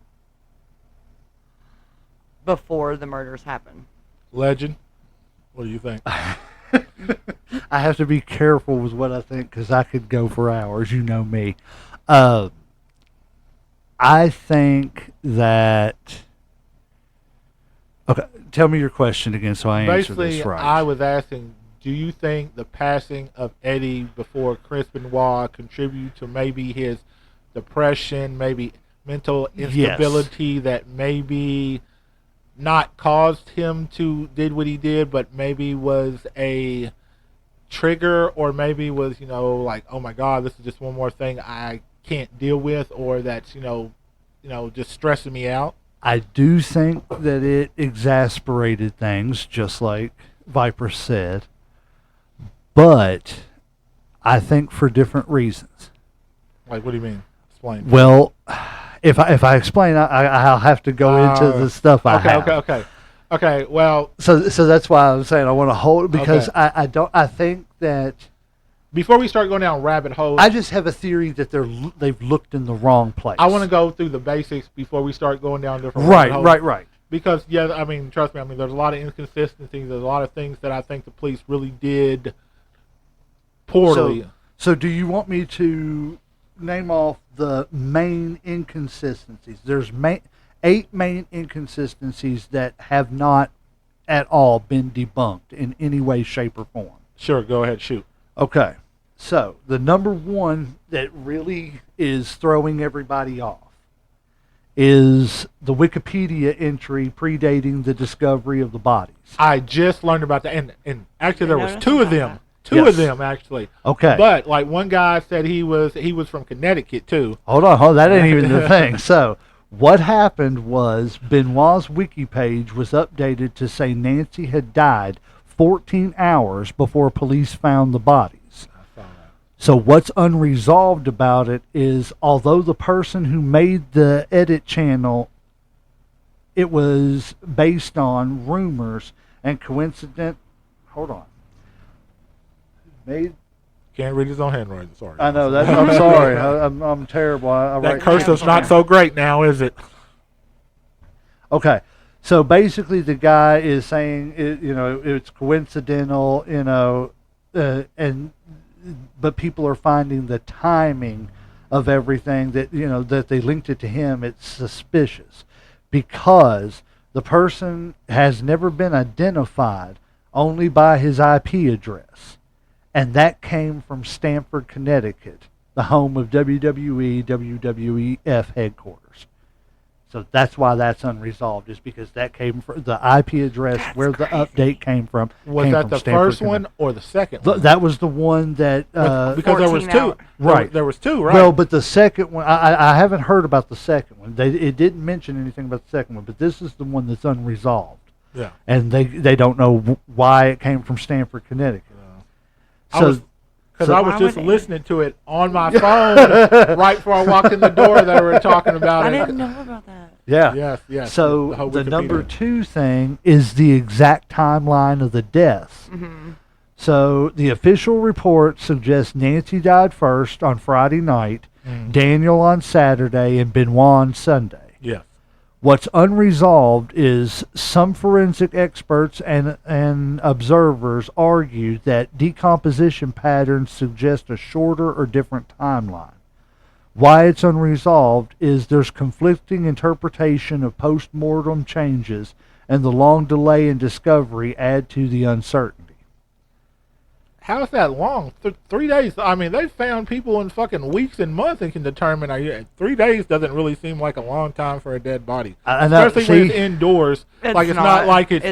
before the murders happened. Legend. What do you think? I have to be careful with what I think because I could go for hours. You know me. I think that. Okay, tell me your question again so I answer Basically, this right. I was asking, do you think the passing of Eddie before Chris Benoit contributed to maybe his depression, maybe mental instability that maybe not caused him to did what he did, but maybe was a trigger, or maybe was, like, oh my God, this is just one more thing I can't deal with, or that's, just stressing me out? I do think that it exasperated things, just like Viper said, but I think for different reasons. Like, what do you mean? Explain. Well, if I explain, I'll have to go into the stuff I have. Okay. Well, So that's why I'm saying I want to hold because I think that before we start going down rabbit holes, I just have a theory that they've looked in the wrong place. I want to go through the basics before we start going down different rabbit holes. Right. Because, yeah, I mean, trust me, I mean, there's a lot of inconsistencies. There's a lot of things that I think the police really did poorly. So do you want me to name off the main inconsistencies? There's 8 main inconsistencies that have not at all been debunked in any way, shape, or form. Sure, go ahead, shoot. Okay. So the number one that really is throwing everybody off is the Wikipedia entry predating the discovery of the bodies. I just learned about that, and actually there was noticed 2 of about them. that. Two Yes. of them, actually. Okay. But, like, one guy said he was from Connecticut, too. Hold on. That ain't even the thing. So What happened was Benoit's wiki page was updated to say Nancy had died 14 hours before police found the bodies. So what's unresolved about it is, although the person who made the edit channel, it was based on rumors and coincident. Hold on. Made. Can't read his own handwriting. Sorry. I know that. I'm sorry. I'm terrible. That cursiv's not so great now, is it? Okay. So basically, the guy is saying, it's coincidental, but people are finding the timing of everything that they linked it to him. It's suspicious because the person has never been identified, only by his IP address. And that came from Stamford, Connecticut, the home of WWE, WWEF headquarters. So that's why that's unresolved, is because that came from the IP address where the update came from. Was that the first one or the second one? That was the one that... because there was two. Right. There was two, right? Well, but the second one, I haven't heard about the second one. It didn't mention anything about the second one, but this is the one that's unresolved. Yeah. And they don't know why it came from Stamford, Connecticut. Because I was just listening to it on my phone right before I walked in the door. They were talking about it. I didn't know about that. Yeah. Yes. So the number 2 thing is the exact timeline of the deaths. Mm-hmm. So the official report suggests Nancy died first on Friday night, Daniel on Saturday, and Benoit on Sunday. Yes. What's unresolved is some forensic experts and observers argue that decomposition patterns suggest a shorter or different timeline. Why it's unresolved is there's conflicting interpretation of post-mortem changes, and the long delay in discovery add to the uncertainty. How is that long? 3 days. I mean, they found people in fucking weeks and months and can determine. 3 days doesn't really seem like a long time for a dead body, especially when it's indoors. It's not like it's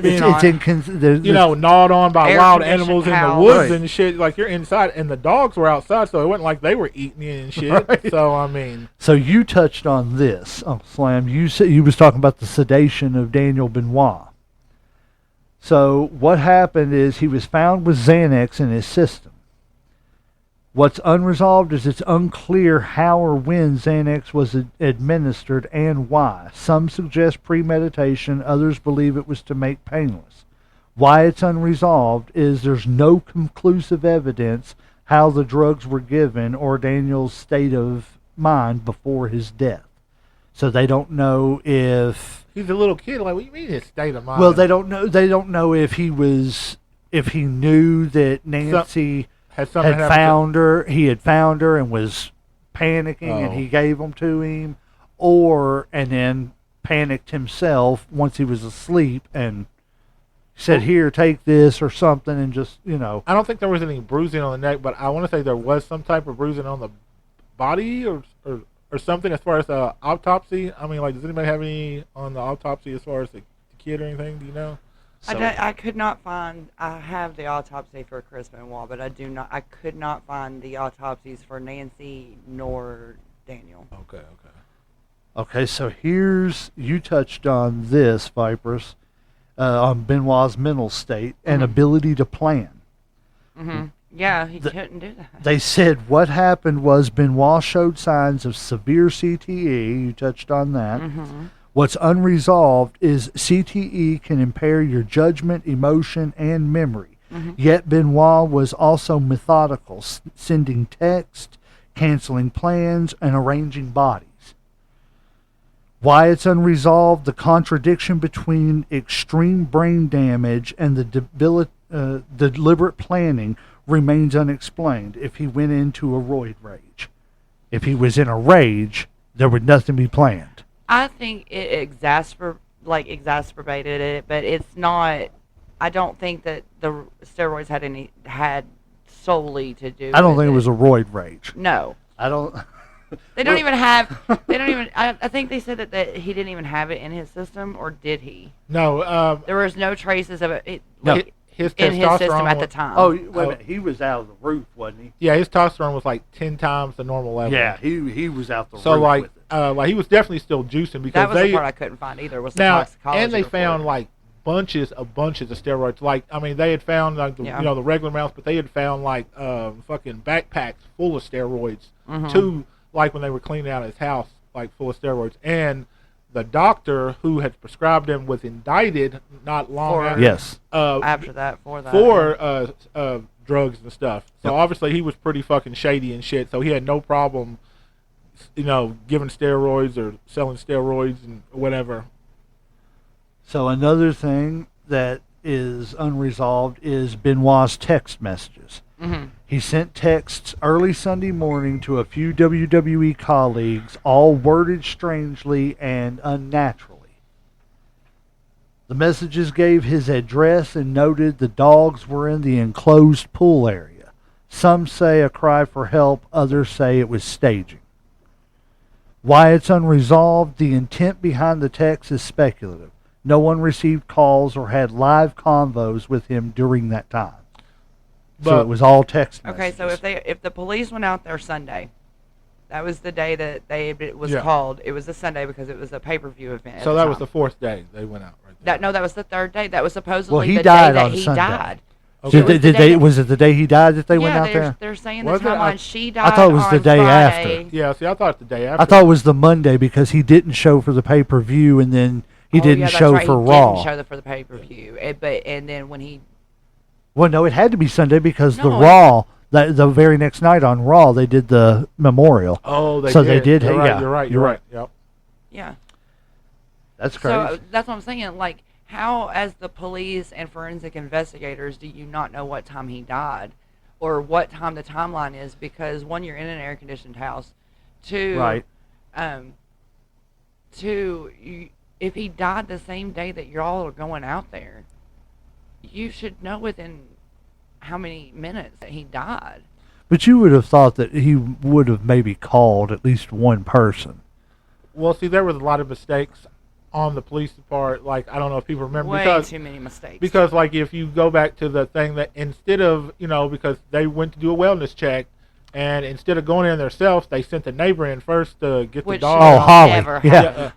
gnawed on by wild animals in the woods and shit. Like, you're inside, and the dogs were outside, so it wasn't like they were eating you and shit. Right. So I mean, so you touched on this, Uncle Slam. You said you was talking about the sedation of Daniel Benoit. So what happened is he was found with Xanax in his system. What's unresolved is it's unclear how or when Xanax was administered and why. Some suggest premeditation, others believe it was to make painless. Why it's unresolved is there's no conclusive evidence how the drugs were given or Daniel's state of mind before his death. So they don't know if he's a little kid. Like, what do you mean his state of mind? Well, they don't know. They don't know if he knew that Nancy had found her. He had found her and was panicking, and he gave them to him, and then panicked himself once he was asleep and said, "Here, take this," or something, and just I don't think there was any bruising on the neck, but I want to say there was some type of bruising on the body or something as far as the autopsy. I mean, like, does anybody have any on the autopsy as far as the kid or anything? Do you know? I could not find. I have the autopsy for Chris Benoit, but I could not find the autopsies for Nancy nor Daniel. Okay. So you touched on this, Vipers, on Benoit's mental state and ability to plan. Mm-hmm. Yeah, he couldn't do that. They said what happened was Benoit showed signs of severe CTE. You touched on that. Mm-hmm. What's unresolved is CTE can impair your judgment, emotion, and memory. Mm-hmm. Yet Benoit was also methodical, sending texts, canceling plans, and arranging bodies. Why it's unresolved, the contradiction between extreme brain damage and the deliberate planning remains unexplained. If he went into a roid rage. If he was in a rage, there would nothing be planned. I think it exacerbated it, but it's not. I don't think that the steroids had solely to do. I don't think it was a roid rage. No, I don't. They don't even have. They don't even. I think they said that he didn't even have it in his system, or did he? No. There was no traces of it. No. His in his system at the time. Oh, wait a minute. He was out of the roof, wasn't he? Yeah, his testosterone was like 10 times the normal level. Yeah, he was out the roof. So, like, with it. like he was definitely still juicing because That was they the part I couldn't find either. Was the now toxicology and they report. found like bunches of steroids. Like I mean, they had found like the, Yeah. the regular amounts, but they had found like fucking backpacks full of steroids Mm-hmm. too. Like when they were cleaning out his house, like full of steroids. And the doctor who had prescribed him was indicted not long For- after. Yes. after that, for that. For drugs and stuff. So Yep. obviously he was pretty fucking shady and shit. So he had no problem, giving steroids or selling steroids and whatever. So another thing that is unresolved is Benoit's text messages. Mm-hmm. He sent texts early Sunday morning to a few WWE colleagues, all worded strangely and unnaturally. The messages gave his address and noted the dogs were in the enclosed pool area. Some say a cry for help, others say it was staging. Why it's unresolved, the intent behind the text is speculative. No one received calls or had live convos with him during that time. So But- it was all text messages. Okay, so if the police went out there Sunday, that was the day that it was Yeah. called. It was a Sunday because it was a pay-per-view event. at So the that was time. the fourth day they went out right there. that was the third day. That was supposedly Well, he the died day that on he Sunday. died. Okay. Did they, It was the did day they, that- was it the day he died that they went out there? They're saying Was the it? timeline. She died. thought it was the on day after. Friday. Yeah, see, I thought the day after. I thought it was the Monday because he didn't show for the pay-per-view and then he Oh, didn't yeah, that's show right. for he Raw. Didn't show for the pay-per-view. And then when he Well, no, it had to be Sunday because the No, Raw, the very next night on Raw, they did the memorial. Oh, they So did. they did, You're right, yeah, you're right. you're You're right. right. Yep. yeah. That's crazy. So that's what I'm saying. Like, how, as the police and forensic investigators, do you not know what time he died, or what time the timeline is? Because one, you're in an air-conditioned house. Two, Right. If he died the same day that you all are going out there, you should know within how many minutes that he died. But you would have thought that he would have maybe called at least one person. Well, see, there was a lot of mistakes on the police part. Like, I don't know if people remember Way too many mistakes. because like if you go back to the thing that instead of because they went to do a wellness check, and instead of going in themselves, they sent the neighbor in first to get the Which dog. Oh, should out, Holly. never Yeah.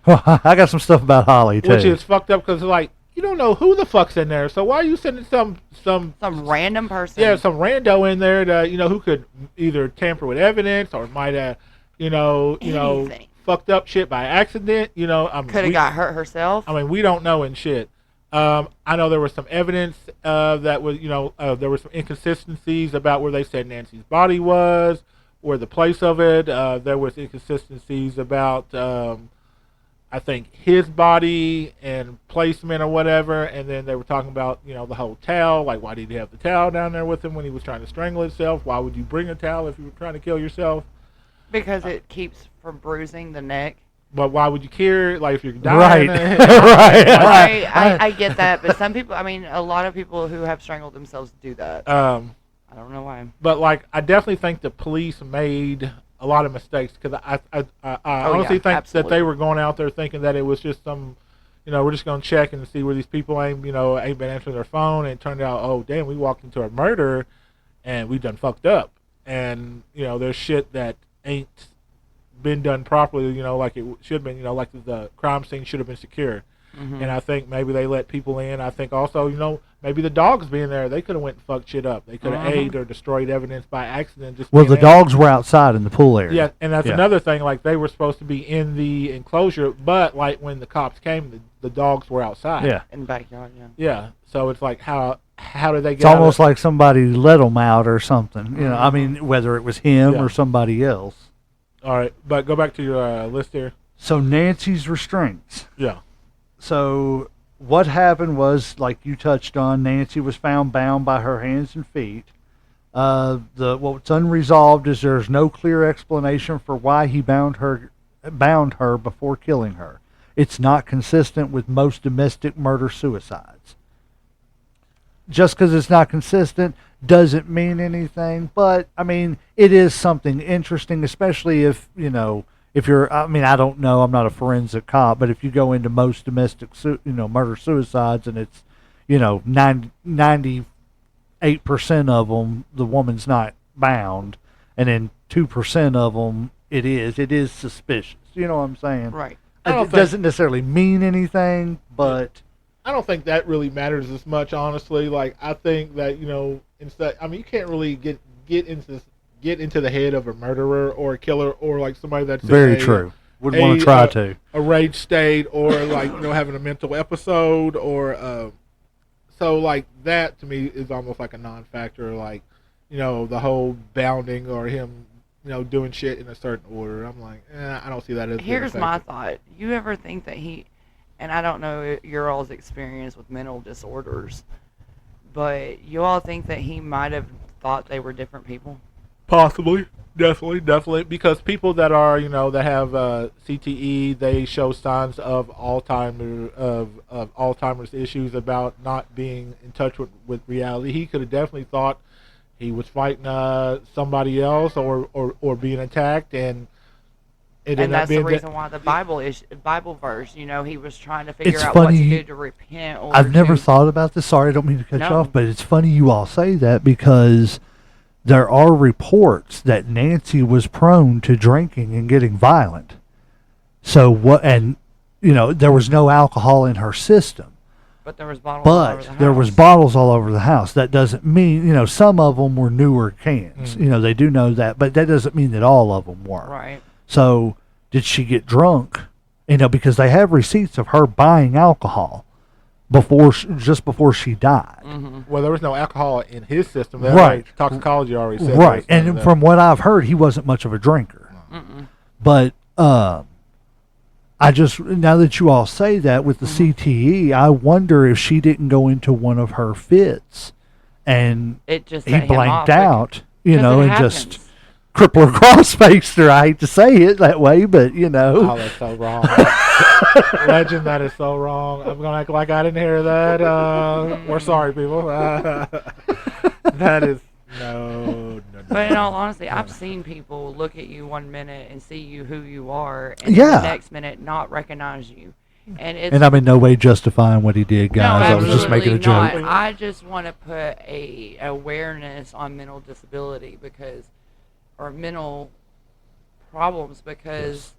I got some stuff about Holly, too. which is fucked up because like you don't know who the fuck's in there. So why are you sending some some random person. yeah some rando in there to who could either tamper with evidence or might have Anything. fucked up shit by accident. Could have got hurt herself. I mean, we don't know and shit. I know there was some evidence that was, there were some inconsistencies about where they said Nancy's body was, or the place of it. There was inconsistencies about, I think, his body and placement or whatever. And then they were talking about, the whole towel. Like, why did he have the towel down there with him when he was trying to strangle himself? Why would you bring a towel if you were trying to kill yourself? Because it keeps from bruising the neck. But why would you care? Like, if you're dying? Right. Right. Right, I get that, but some people, a lot of people who have strangled themselves do that. I don't know why. But like, I definitely think the police made a lot of mistakes because I honestly think absolutely. that they were going out there thinking that it was just some, we're just going to check and see where these people ain't been answering their phone, and it turned out, oh damn, we walked into a murder, and we done fucked up, and there's shit that ain't been done properly, like it should have been, like the crime scene should have been secure. Mm-hmm. And I think maybe they let people in. I think also, maybe the dogs being there, they could have went and fucked shit up. They could have aided or destroyed evidence by accident. Just Well, being the in. dogs were outside in the pool area. Yeah, and that's Yeah. another thing. Like, they were supposed to be in the enclosure, but like when the cops came, the dogs were outside. Yeah. In the backyard, yeah. Yeah. So it's like, how did they get? It's almost like somebody let them out or something. I mean, whether it was him Yeah. or somebody else. All right, but go back to your list here. So Nancy's restraints. Yeah. So what happened was, like you touched on, Nancy was found bound by her hands and feet. What's unresolved is there's no clear explanation for why he bound her before killing her. It's not consistent with most domestic murder suicides. Just because it's not consistent doesn't mean anything, but I mean, it is something interesting, especially if you're, I don't know, I'm not a forensic cop, but if you go into most domestic murder suicides and it's 98% of them the woman's not bound, and then 2% of them it is suspicious. You know what I'm saying? Right. It doesn't necessarily mean anything, but I don't think that really matters as much, honestly. Like, I think that, you know, instead, I mean, you can't really get into the head of a murderer or a killer or like somebody that's very true. Wouldn't want to try to. A rage state or like, you know, having a mental episode or so like that to me is almost like a non-factor. Like, you know, the whole bounding or him, you know, doing shit in a certain order. I'm like, I don't see that as. Here's my thought. You ever think that and I don't know your all's experience with mental disorders, but you all think that he might have thought they were different people? Possibly. Definitely. Because people that are, you know, that have CTE, they show signs of Alzheimer's issues about not being in touch with reality. He could have definitely thought he was fighting somebody else or being attacked, and that's the reason why the Bible verse, you know, he was trying to figure out funny, what to do to repent. Or I've never thought about this. Sorry, I don't mean to cut you off, but it's funny you all say that because there are reports that Nancy was prone to drinking and getting violent. So and you know, there was no alcohol in her system. But there was bottles all over the house. There was bottles all over the house. That doesn't mean, you know, some of them were newer cans. You know, they do know that, but that doesn't mean that all of them were. Right. So did she get drunk? You know, because they have receipts of her buying alcohol just before she died. Mm-hmm. Well, there was no alcohol in his system. Right. Toxicology already said. Right. And from what I've heard, he wasn't much of a drinker. Mm-mm. But I just, now that you all say that with the CTE, I wonder if she didn't go into one of her fits and it just he blanked out, you 'cause know, it and happens. just cripple or cross-faced her. I hate to say it that way, but you know. Oh, that's so wrong. Legend, that is so wrong. I'm going to act like I didn't hear that. We're sorry, people. That is, no. But in all honesty, I've seen people look at you one minute and see you who you are, and Yeah. the next minute not recognize you. And I'm in no way justifying what he did, guys. No, I was just making a joke. not. I just want to put a awareness on mental disability or mental problems because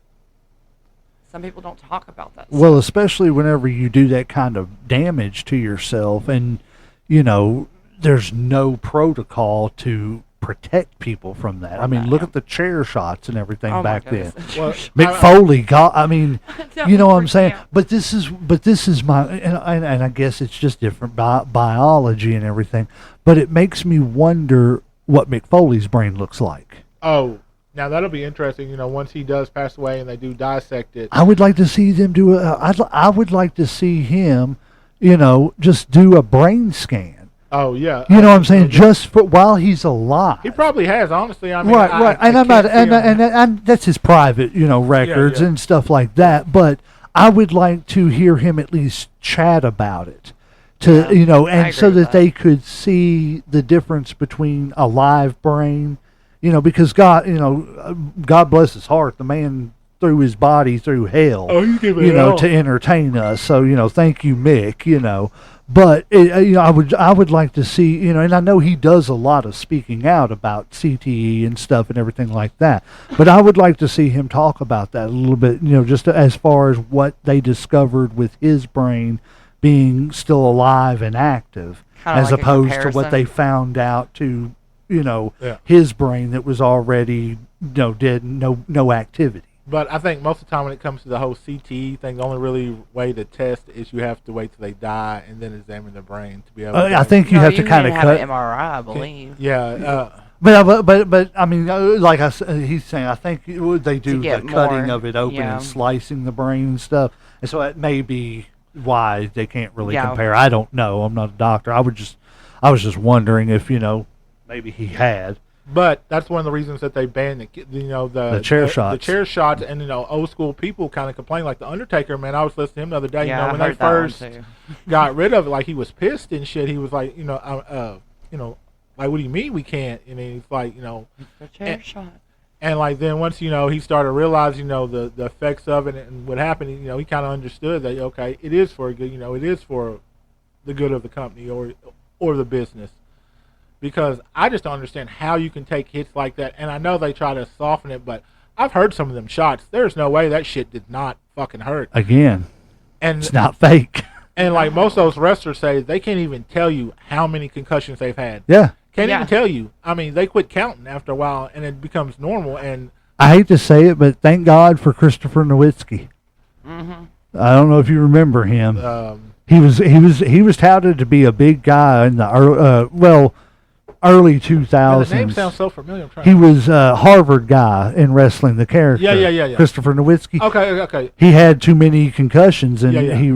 some people don't talk about that stuff. Well, especially whenever you do that kind of damage to yourself and, you know, there's no protocol to protect people from that. I mean, look at the chair shots and everything back then. Well, Mick Foley got, I mean, you know what I'm saying? Yeah. But this is my, and I guess it's just different biology and everything, but it makes me wonder what Mick Foley's brain looks like. Oh, now that'll be interesting. You know, once he does pass away and they do dissect it. I would like to see them do I would like to see him, you know, just do a brain scan. Oh yeah. You know what I'm saying? Just while he's alive. He probably has, honestly. I mean, Right. And I'm not, and that's his private, you know, records and stuff like that. But I would like to hear him at least chat about it, you know, and so that they could see the difference between a live brain, you know, because God, you know, God bless his heart, the man threw his body through hell, you know, to entertain us. So, you know, thank you, Mick, you know. But you know, I would like to see, you know, and I know he does a lot of speaking out about CTE and stuff and everything like that. But I would like to see him talk about that a little bit, you know, just as far as what they discovered with his brain being still alive and active, Kinda as like a opposed to what comparison. they found out to, you know, his brain that was already, you know, dead, no activity. But I think most of the time when it comes to the whole CTE thing, the only really way to test is you have to wait till they die and then examine the brain to be able to. I think you have to kind of cut. An MRI, I believe. Yeah. But I mean, like I said, he's saying, I think they do the cutting of it open and slicing the brain and stuff, and so that may be why they can't really compare. I don't know. I'm not a doctor. I was just wondering if, you know, maybe he had. But that's one of the reasons that they banned the chair shots. The chair shots, and you know, old school people kind of complain, like the Undertaker. Man, I was listening to him the other day. Yeah, you know, when they first got rid of it, like he was pissed and shit. He was like, like, what do you mean we can't? And he's like, you know, the chair shot. And like then once he started realizing, you know, the effects of it and what happened, you know, he kind of understood that okay, it is for good, you know, it is for the good of the company or the business. Because I just don't understand how you can take hits like that. And I know they try to soften it, but I've heard some of them shots. There's no way that shit did not fucking hurt. Again, And it's not fake. And like most of those wrestlers say, they can't even tell you how many concussions they've had. Yeah. Can't Yeah. even tell you. I mean, they quit counting after a while, and it becomes normal. And I hate to say it, but thank God for Christopher Nowitzki. Mm-hmm. I don't know if you remember him. He was touted to be a big guy in the early 2000s. the name sounds so familiar. I'm trying He to- was a Harvard guy in wrestling, the character. Yeah. Christopher Nowitzki. Okay. He had too many concussions, and Yeah. he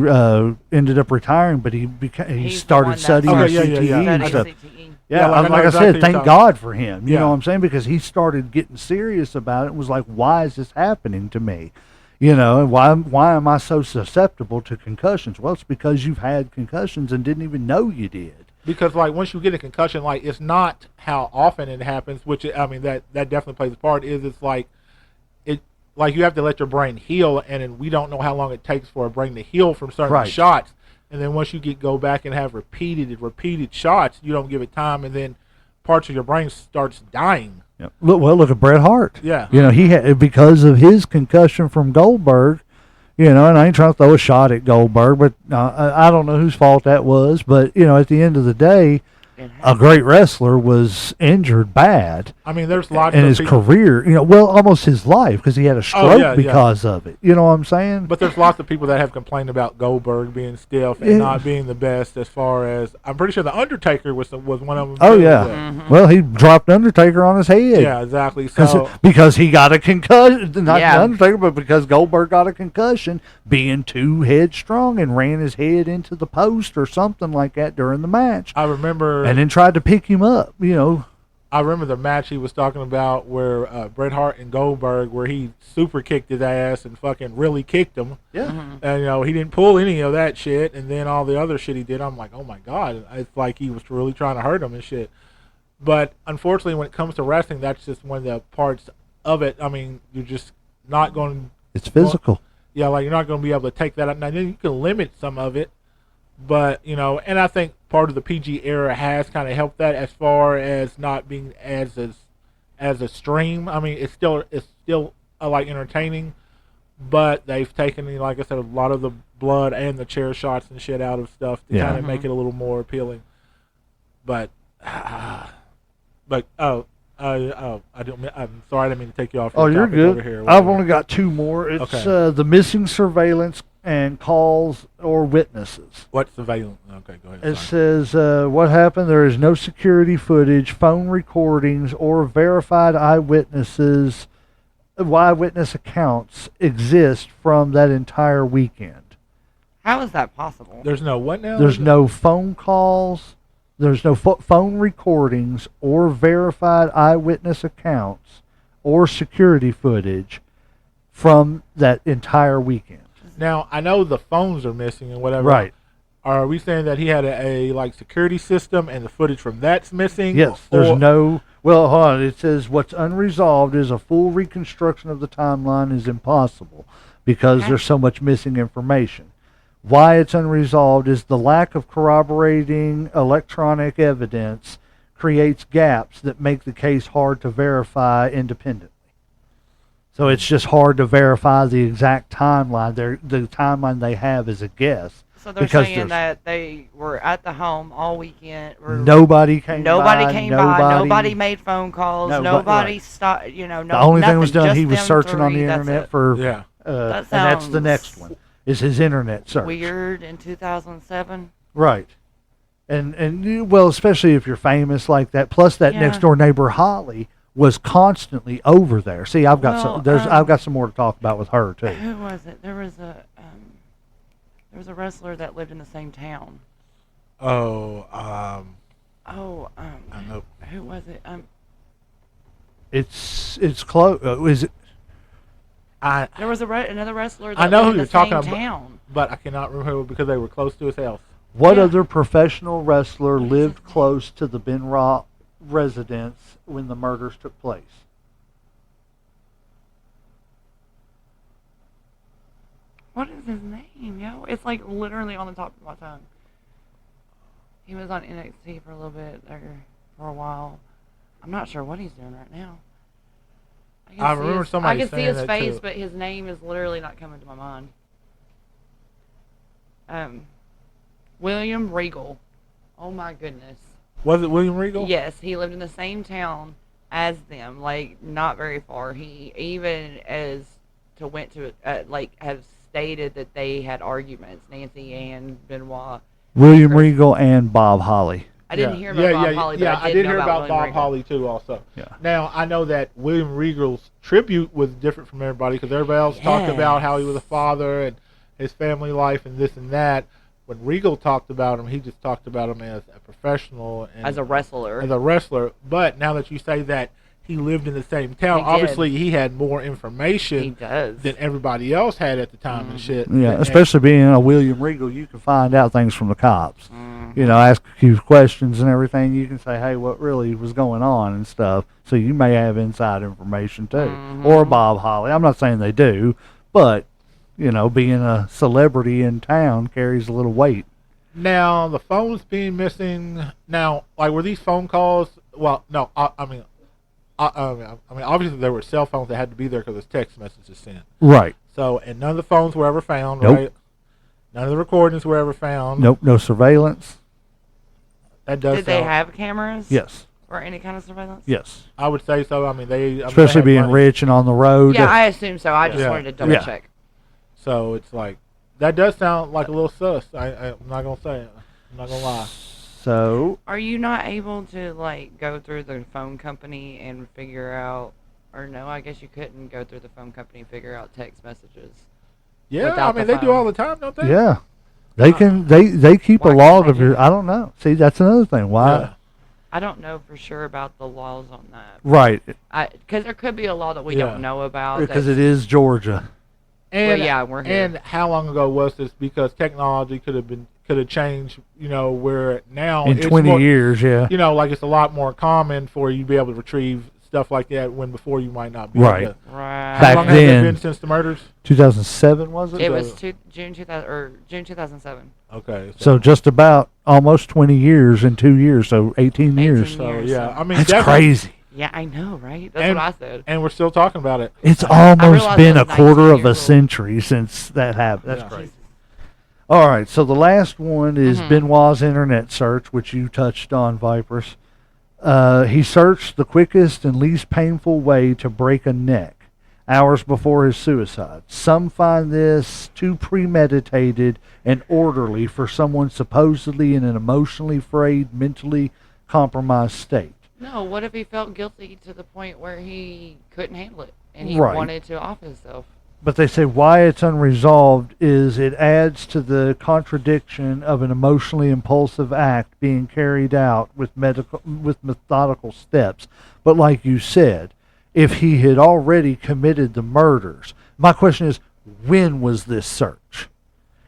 ended up retiring. But he He's the started one that's studying Okay, yeah, CTE yeah. and studying stuff. CTE. Yeah, Yeah, like I know like I exactly said, what thank you're God for him. You Yeah. know what I'm saying? Because he started getting serious about it and was like, why is this happening to me? You know, and why am I so susceptible to concussions? Well, it's because you've had concussions and didn't even know you did. Because like once you get a concussion, like it's not how often it happens, which I mean that definitely plays a part. It's like you have to let your brain heal, and then we don't know how long it takes for a brain to heal from certain Right. shots. And then once you go back and have repeated shots, you don't give it time, and then parts of your brain starts dying. Yep. Look at Bret Hart. Yeah. You know, he had, because of his concussion from Goldberg, you know, and I ain't trying to throw a shot at Goldberg, but I don't know whose fault that was. But, you know, at the end of the day, a great wrestler was injured bad. I mean, there's lots in of his people, career, you know, well, almost his life, because he had a stroke yeah. because of it. You know what I'm saying? but there's lots of people that have complained about Goldberg being stiff and Yeah. not being the best. As far as I'm pretty sure the Undertaker was one of them. Oh too. yeah. Mhm. Well, he dropped Undertaker on his head. Yeah, exactly. So Because he got a concussion, not Yeah. the Undertaker, but because Goldberg got a concussion, being too headstrong and ran his head into the post or something like that during the match, I remember. and then tried to pick him up. You know, I remember the match he was talking about where Bret Hart and Goldberg, where he super kicked his ass and fucking really kicked him. yeah. And, you know, he didn't pull any of that shit. And then all the other shit he did, I'm like, oh my God. It's like he was really trying to hurt him and shit. But unfortunately, when it comes to wrestling, that's just one of the parts of it. I mean, you're just not going It's physical. yeah, like you're not going to be able to take that out. Now, you can limit some of it, but, you know, and I think part of the PG era has kind of helped that as far as not being as a stream. I mean, it's still like entertaining, but they've taken, like I said, a lot of the blood and the chair shots and shit out of stuff to Yeah. kind of make it a little more appealing. But I'm sorry, I didn't mean to take you off. Oh, your you're topic over good. here. I've only got two more. It's Okay. the missing surveillance and calls or witnesses. What's surveillance? Okay, go ahead. It sorry. says, what happened? There is no security footage, phone recordings, or verified eyewitness accounts exist from that entire weekend. How is that possible? There's no what now? There's no phone calls, there's no phone recordings, or verified eyewitness accounts, or security footage from that entire weekend. Now, I know the phones are missing and whatever. Right. Are we saying that he had a like security system and the footage from that's missing? Yes, there's Or- no. Well, hold on. It says what's unresolved is a full reconstruction of the timeline is impossible because Okay. there's so much missing information. Why it's unresolved is the lack of corroborating electronic evidence creates gaps that make the case hard to verify independently. So it's just hard to verify the exact timeline. The timeline they have is a guess. So they're because saying there's- that they were at the home all weekend. Nobody came Nobody by. came by. Nobody made phone calls. Nobody right. stopped. You know, no. The only thing was nothing, done, just he was them searching on the three, that's internet it. for, Yeah. That and that's the sounds next one, is his internet search. Weird in 2007. Right. Well, especially if you're famous like that. Plus, that Yeah. next door neighbor Holly was constantly over there. See, I've got Well, I've got some more to talk about with her too. Who was it? There was a wrestler that lived in the same town. Oh, Oh, I know. who was it? It's close. Is it? There was another wrestler that I know lived who in you're the talking same about, town. but I cannot remember who because they were close to his house. What Yeah. other professional wrestler lived close to the Ben Ra residence when the murders took place? What is his name, yo? It's like literally on the top of my tongue. He was on NXT for a little bit, or for a while. I'm not sure what he's doing right now. I remember somebody I can see saying his that, face, too. but his name is literally not coming to my mind. William Regal. Oh my goodness. Was it William Regal? Yes, he lived in the same town as them, like not very far. He even went to have stated that they had arguments, Nancy and Benoit. William Regal and Bob Holly. I didn't hear about Bob Holly, but I did know hear about William Bob Regal. Holly too. Also, Yeah. Now I know that William Regal's tribute was different from everybody because everybody else talked about how he was a father and his family life and this and that. When Regal talked about him, he just talked about him as a professional and As a wrestler. But now that you say that he lived in the same town, He did. obviously he had more information He does. than everybody else had at the time and shit. Yeah, And- especially being a William Regal, you can find out things from the cops. Mm-hmm. You know, ask a few questions and everything. You can say, hey, what really was going on and stuff. So you may have inside information too. Mm-hmm. Or Bob Holly. I'm not saying they do, but, you know, being a celebrity in town carries a little weight. Now, the phones being missing. Now, like, were these phone calls? Well, no. I mean, obviously there were cell phones that had to be there because it's text messages sent. Right. So, and none of the phones were ever found, Nope. right? None of the recordings were ever found. Nope, no surveillance. That does. Did they have cameras? Yes. Or any kind of surveillance? Yes. I would say so. I mean, they. Especially they being had money. rich and on the road. Yeah, I assume so. I just Yeah. wanted to double Yeah. check. So it's like that does sound like a little sus. I'm not gonna say it. I'm not gonna lie. So, Are you not able to like go through the phone company and figure out, or no? I guess you couldn't go through the phone company and figure out text messages. Yeah, Without I mean the they do phone. all the time, don't they? yeah. They can, they keep Why a can't log they of do your, that? I don't know. See, that's another thing. Why? Yeah. I don't know for sure about the laws on that. Right. Because there could be a law that we Yeah. don't know about. Because that's- it is Georgia. And Well, yeah, we're here. And how long ago was this? Because technology could have changed. You know, where now In it's 20 more, years, yeah. You know, like it's a lot more common for you to be able to retrieve stuff like that when before you might not be. Right. Able to. Right. How Back long has it then- been since the murders? 2007, was it? It was June 2000 or June 2007. Okay. So just about almost 20 years in 2 years, so 18 years. 18 So years, yeah, so- I mean That's definitely- crazy. Yeah, I know, right? That's And- what I said. And we're still talking about it. It's realized almost I been a was quarter 19 of a years old. century since that happened. That's Yeah. crazy. All right, so the last one is Mhm. Benoit's internet search, which you touched on, Vipers. He searched the quickest and least painful way to break a neck hours before his suicide. Some find this too premeditated and orderly for someone supposedly in an emotionally frayed, mentally compromised state. No, what if he felt guilty to the point where he couldn't handle it and he Right. wanted to off himself? But they say why it's unresolved is it adds to the contradiction of an emotionally impulsive act being carried out with methodical steps. But like you said, if he had already committed the murders, my question is, when was this search?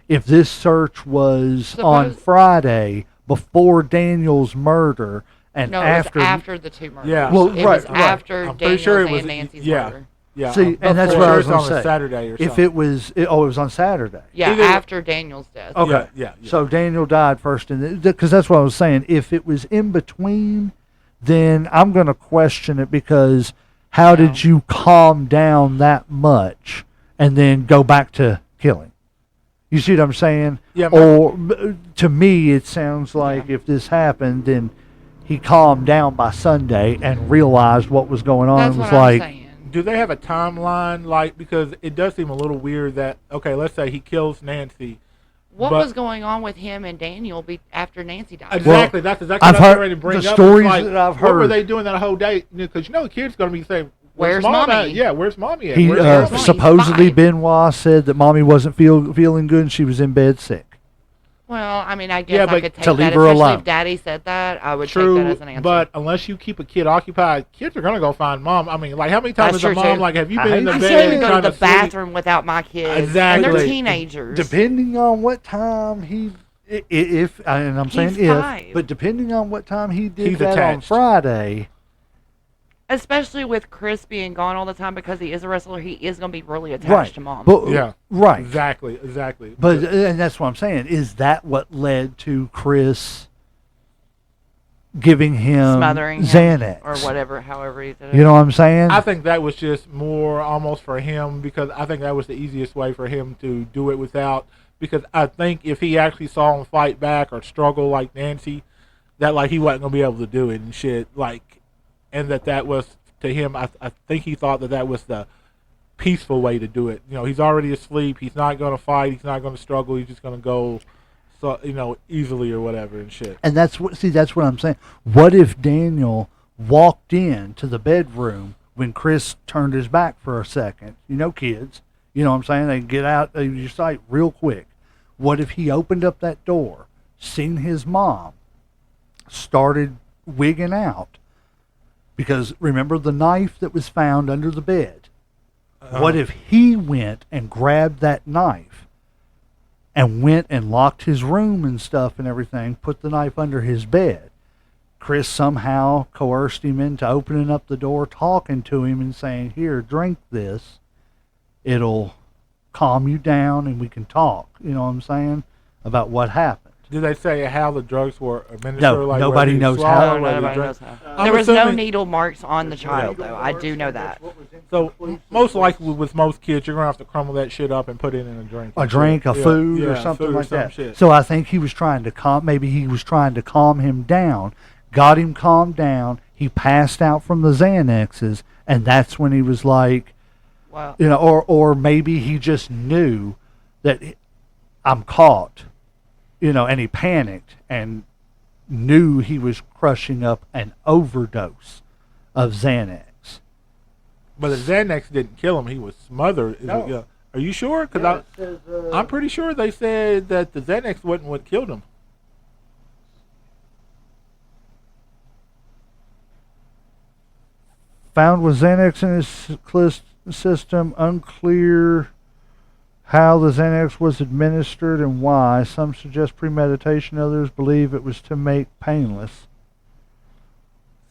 If this search was on Suppose- Friday before Daniel's murder and No, after, it was after the two murders. Yeah. Well, it right, was right. after I'm pretty Daniel's sure it was- and Nancy's yeah. murder. Yeah. See, and that's what I was going gonna to say. Saturday or if something. it was, it was on Saturday. Yeah, Either- after Daniel's death. Okay. Yeah. So Daniel died first, because that's what I was saying. If it was in between, then I'm going to question it because how did you calm down that much and then go back to killing? You see what I'm saying? Yeah, Or to me, it sounds like if this happened, then he calmed down by Sunday and realized what was going on. That's and was what like, I'm saying. Do they have a timeline? Like, because it does seem a little weird that, okay, let's say he kills Nancy. What but- was going on with him and Daniel after Nancy died? Exactly. That's exactly I've what I was heard ready to bring the up. stories It's like, that I've What were heard. they doing that whole day? Because the kid's going to be saying, Where's Mom Mommy? at? Yeah, where's Mommy at? he Where's Mommy? supposedly Fine. Benoit said that Mommy wasn't feeling good and she was in bed sick. Well, I mean, I guess Yeah, I but could take to leave that, her especially alone. if Daddy said that. I would take True, that as an answer. but unless you keep a kid occupied, kids are going to go find Mom. I mean, like, how many times That's has a true, mom, too. like, have you I been in the hate I to bed can't even go trying to the sleep? bathroom without my kids. Exactly. And they're teenagers. Depending on what time if and I'm saying He's if, 5. but depending on what time he did He's that on attached. Friday, Especially with Chris being gone all the time because he is a wrestler, he is going to be really attached right? to Mom. But, Yeah. right. Exactly. But and that's what I'm saying. Is that what led to Chris giving him Smothering him Xanax or whatever, however he did it. You know what I'm saying? I think that was just more almost for him because I think that was the easiest way for him to do it without. Because I think if he actually saw him fight back or struggle like Nancy, that like he wasn't gonna be able to do it and shit. Like, and that was to him. I think he thought that was the peaceful way to do it. You know, he's already asleep. He's not gonna fight. He's not gonna struggle. He's just gonna go, so easily or whatever and shit. And that's what I'm saying. What if Daniel walked into the bedroom when Chris turned his back for a second? Kids. You know what I'm saying? They get out of your sight real quick. What if he opened up that door, seen his mom, started wigging out? Because remember the knife that was found under the bed? What if he went and grabbed that knife and went and locked his room and stuff and everything, put the knife under his bed? Chris somehow coerced him into opening up the door, talking to him and saying, "Here, drink this. It'll calm you down and we can talk." You know what I'm saying? About what happened. Did they say how the drugs were administered? No, like nobody knows how. No, nobody knows how. I'm There was no assuming- needle marks on the child, though. I do know that. So most likely with most kids, you're gonna have to crumble that shit up and put it in a drink. A drink, a food, or something like that. So I think he was trying to maybe he was trying to calm him down, got him calmed down. He passed out from the Xanaxes, and that's when he was like, Well, or maybe he just knew that I'm caught, and he panicked and knew he was crushing up an overdose of Xanax. But the Xanax didn't kill him. He was smothered. No. Are you sure? Because I'm pretty sure they said that the Xanax wasn't what killed him. Found with Xanax in his system, unclear how the Xanax was administered and why. Some suggest premeditation, others believe it was to make painless.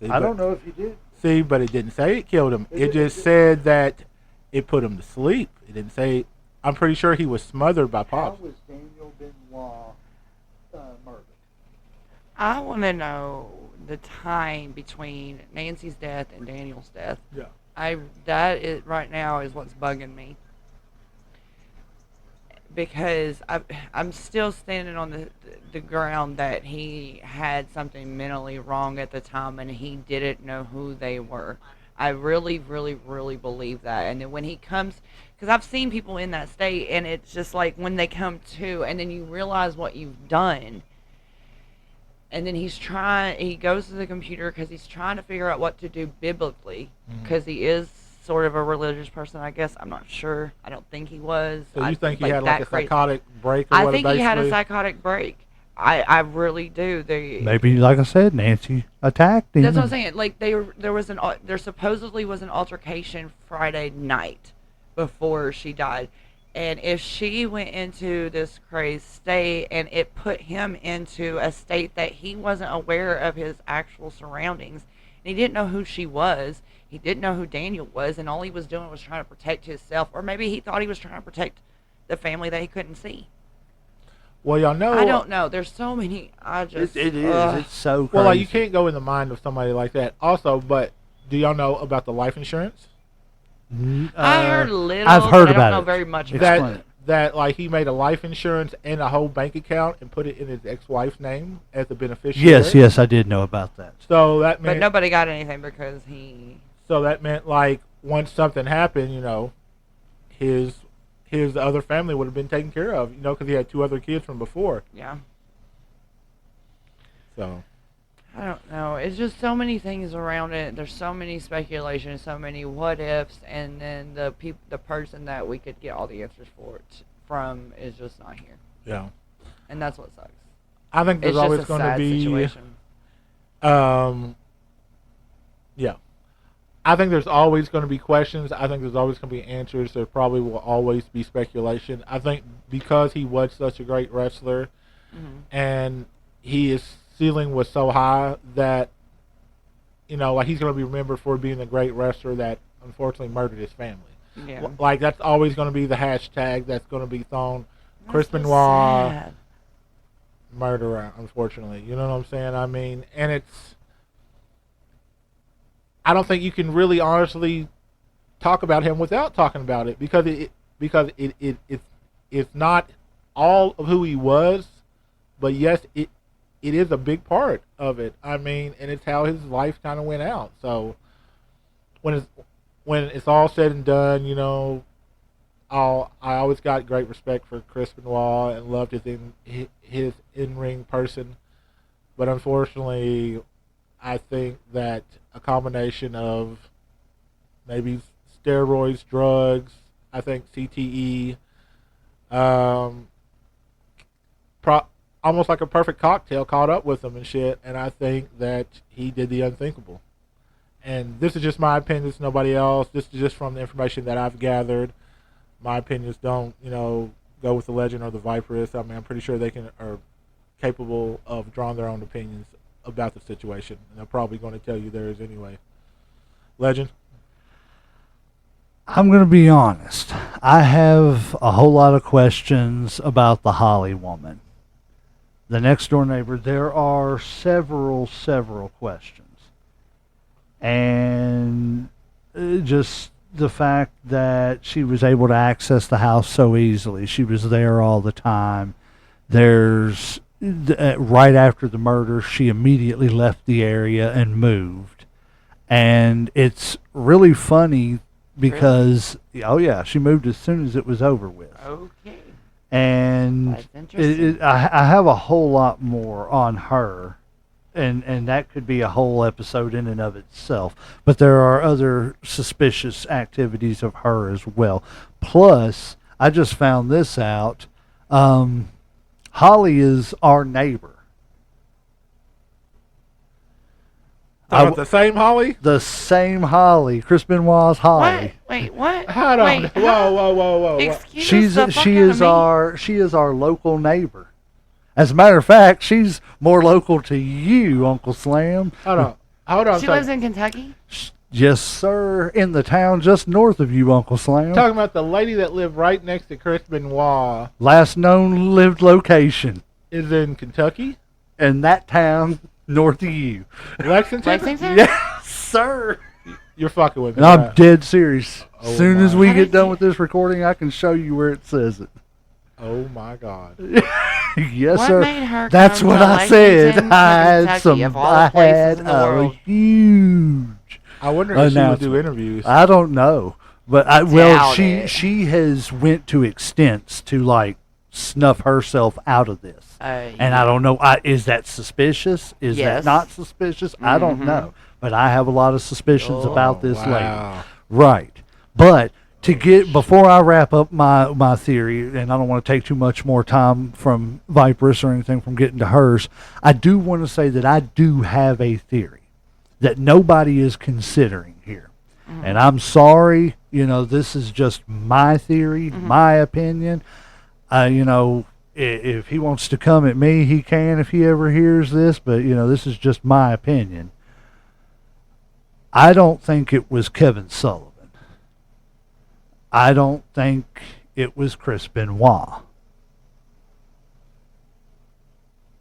See, I don't know if he did. See, but it didn't say it killed him. It just said that it put him to sleep. It didn't say. I'm pretty sure he was smothered by Pops. How was Daniel Benoit murdered? I want to know the time between Nancy's death and Daniel's death. Yeah. That is right now is what's bugging me, because I'm still standing on the ground that he had something mentally wrong at the time and he didn't know who they were. I really, really, really believe that. And then when he comes, because I've seen people in that state, and it's just like when they come to, and then you realize what you've done. And then he goes to the computer because he's trying to figure out what to do biblically, because he is sort of a religious person, I guess. I'm not sure. I don't think he was. So you think he had that like a crazy. psychotic break? Or I what, think he had a basically? psychotic break. I really do. Maybe, like I said, Nancy attacked him. That's what I'm saying. Like there supposedly was an altercation Friday night before she died. And if she went into this crazed state and it put him into a state that he wasn't aware of his actual surroundings, and he didn't know who she was, he didn't know who Daniel was, and all he was doing was trying to protect himself, or maybe he thought he was trying to protect the family that he couldn't see. Well, y'all know. I don't know. There's so many. It is. It's so crazy. Well, like you can't go in the mind of somebody like that. Also, but do y'all know about the life insurance? I heard a little. I've heard but I about don't know it. very much Explain about it. That like he made a life insurance and a whole bank account and put it in his ex-wife's name as the beneficiary. Yes, I did know about that. So that meant. But nobody got anything because he. So that meant like once something happened, his other family would have been taken care of, because he had 2 other kids from before. Yeah. So. I don't know. It's just so many things around it. There's so many speculations, so many what ifs, and then the person that we could get all the answers from is just not here. Yeah. And that's what sucks. I think there's It's always just a going to sad be. situation. Yeah. I think there's always going to be questions. I think there's always going to be answers. There probably will always be speculation. I think because he was such a great wrestler, and his ceiling was so high that, like he's going to be remembered for being a great wrestler that unfortunately murdered his family. Yeah. Like that's always going to be the hashtag that's going to be thrown. Chris That's so Benoit. sad. murderer, unfortunately. You know what I'm saying? I mean, and I don't think you can really honestly talk about him without talking about it because it's not all of who he was, but yes, it is a big part of it. I mean, and it's how his life kind of went out. So when it's all said and done, you know, I always got great respect for Chris Benoit and loved his in-ring person, but unfortunately, I think that a combination of maybe steroids, drugs, I think CTE, almost like a perfect cocktail caught up with him and shit, and I think that he did the unthinkable. And this is just my opinion. This is nobody else. This is just from the information that I've gathered. My opinions don't, you know, go with the legend or the Viperist. I mean, I'm pretty sure they are capable of drawing their own opinions about the situation, and they're probably going to tell you theirs anyway. Legend? I'm going to be honest. I have a whole lot of questions about the Holly woman. The next door neighbor, there are several questions. And just the fact that she was able to access the house so easily. She was there all the time. Right after the murder, she immediately left the area and moved. And it's really funny because, oh yeah, she moved as soon as it was over with. Okay. And That's interesting. I have a whole lot more on her, and that could be a whole episode in and of itself. But there are other suspicious activities of her as well. Plus, I just found this out. Holly is our neighbor. The same Holly? The same Holly. Chris Benoit's Holly. What? Wait, what? Hold on. Wait, Whoa. Excuse the fuck She out is of me. she is our local neighbor. As a matter of fact, she's more local to you, Uncle Slam. Hold on. She lives in Kentucky? Yes, sir. In the town just north of you, Uncle Slam. Talking about the lady that lived right next to Chris Benoit Last known lived location is in Kentucky? in that town north of you. Lexington? Lexington? Yes, sir. You're fucking with me. And I'm right? dead serious. Oh As soon as my. we How get did done you- with this recording, I can show you where it says it. Oh my God. Yes, What sir. made her That's come what to I said. Lexington, I had Kentucky, some. of all I places had in the world? a huge. I wonder if she would do announcement. interviews. I don't know, but Doubt she it. she has went to extents to like snuff herself out of this, and I don't know. Is that suspicious? Is Yes. that not suspicious? I don't Mhm. know, but I have a lot of suspicions about this lady. Wow. Right, but to get before I wrap up my theory, and I don't want to take too much more time from Viperous or anything from getting to hers, I do want to say that I do have a theory that nobody is considering here. And I'm sorry, this is just my theory, my opinion. If he wants to come at me, he can if he ever hears this, but, this is just my opinion. I don't think it was Kevin Sullivan. I don't think it was Chris Benoit.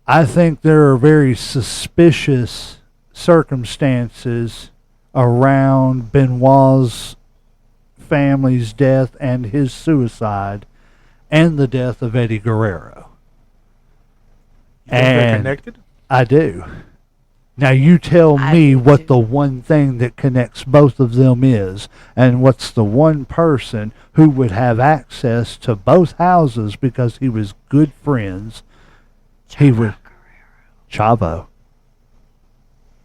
I think there are very suspicious circumstances around Benoit's family's death and his suicide and the death of Eddie Guerrero. You think they're And connected? I do. Now you tell I me do what too. the one thing that connects both of them is, and what's the one person who would have access to both houses because he was good friends. He would Chavo.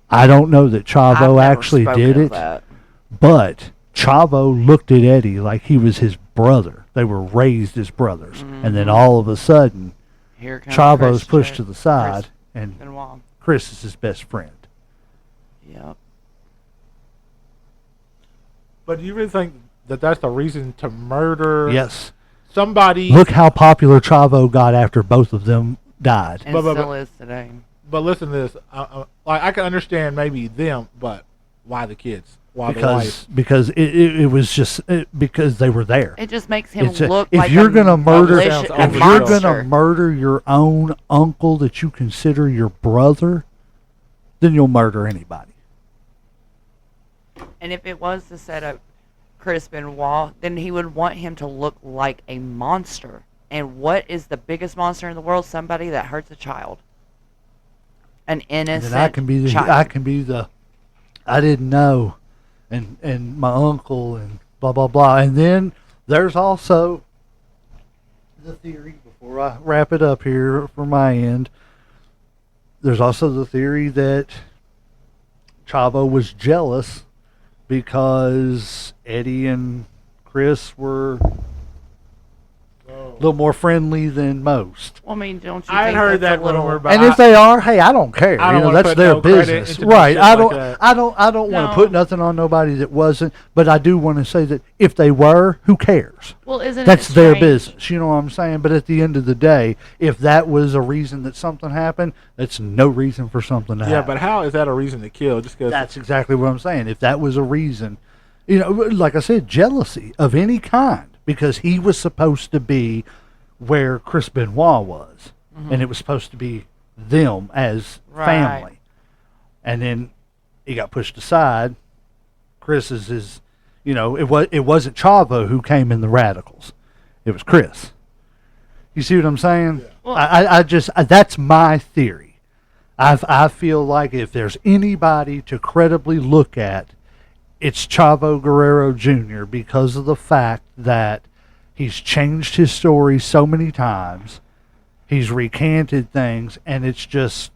I don't know that I've Chavo never actually spoken did of it, that. but Chavo looked at Eddie like he was his brother. They were raised as brothers, and then all of a sudden, Here comes Chavo's Chris pushed to the side, Chris and Benoit. Chris is his best friend. Yep. But do you really think that that's the reason to murder Yes. somebody? Look how popular Chavo got after both of them died. And But- still is today. But listen to this. Like I can understand maybe them, but why the kids? Why the wife? Because it was just because they were there. It just makes him It's look if like you're a gonna murder, malicious- a if you're monster. gonna murder your own uncle that you consider your brother, then you'll murder anybody. And if it was to set up Chris Benoit, then he would want him to look like a monster. And what is the biggest monster in the world? Somebody that hurts a child. An innocent And I can be the child. I didn't know, and my uncle and blah blah blah. And then there's also the theory, before I wrap it up here from my end, there's also the theory that Chavo was jealous because Eddie and Chris were a little more friendly than most. Well, I mean, don't you I had think heard that's that a little... rumor, but And if they are, hey, I don't care. I don't wanna that's put their no credit business, into right? shit I like don't, that. I don't want to No. put nothing on nobody that wasn't. But I do want to say that if they were, who cares? Well, isn't That's it their strange? business. You know what I'm saying? But at the end of the day, if that was a reason that something happened, that's no reason for something to Yeah, happen. but how is that a reason to kill? Just because That's exactly what I'm saying. If that was a reason, like I said, jealousy of any kind, because he was supposed to be where Chris Benoit was, and it was supposed to be them as Right. family, and then he got pushed aside. Chris is his, it wasn't Chavo who came in the Radicals, it was Chris. You see what I'm saying? Yeah. Well- I just that's my theory. I feel like if there's anybody to credibly look at, it's Chavo Guerrero Jr. because of the fact that he's changed his story so many times. He's recanted things, and it's just,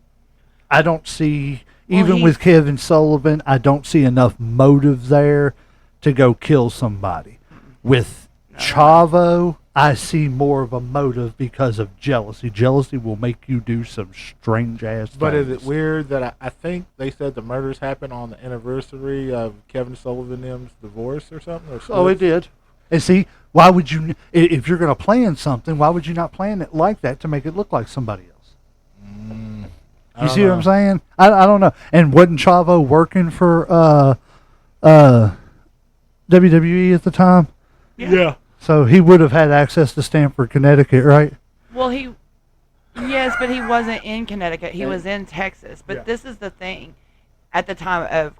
I don't see, Well, even with Kevin Sullivan, I don't see enough motive there to go kill somebody. With Chavo, I see more of a motive because of jealousy. Jealousy will make you do some strange ass things. But is it weird that I think they said the murders happened on the anniversary of Kevin Sullivan and them's divorce or something? Or Oh, it split? did. And see, why would you, if you're going to plan something, why would you not plan it like that to make it look like somebody else? I You don't see what know. I'm saying? I don't know. And wasn't Chavo working for WWE at the time? Yeah. So he would have had access to Stamford, Connecticut, right? Well, yes, but he wasn't in Connecticut. He was in Texas. But Yeah. this is the thing. At the time of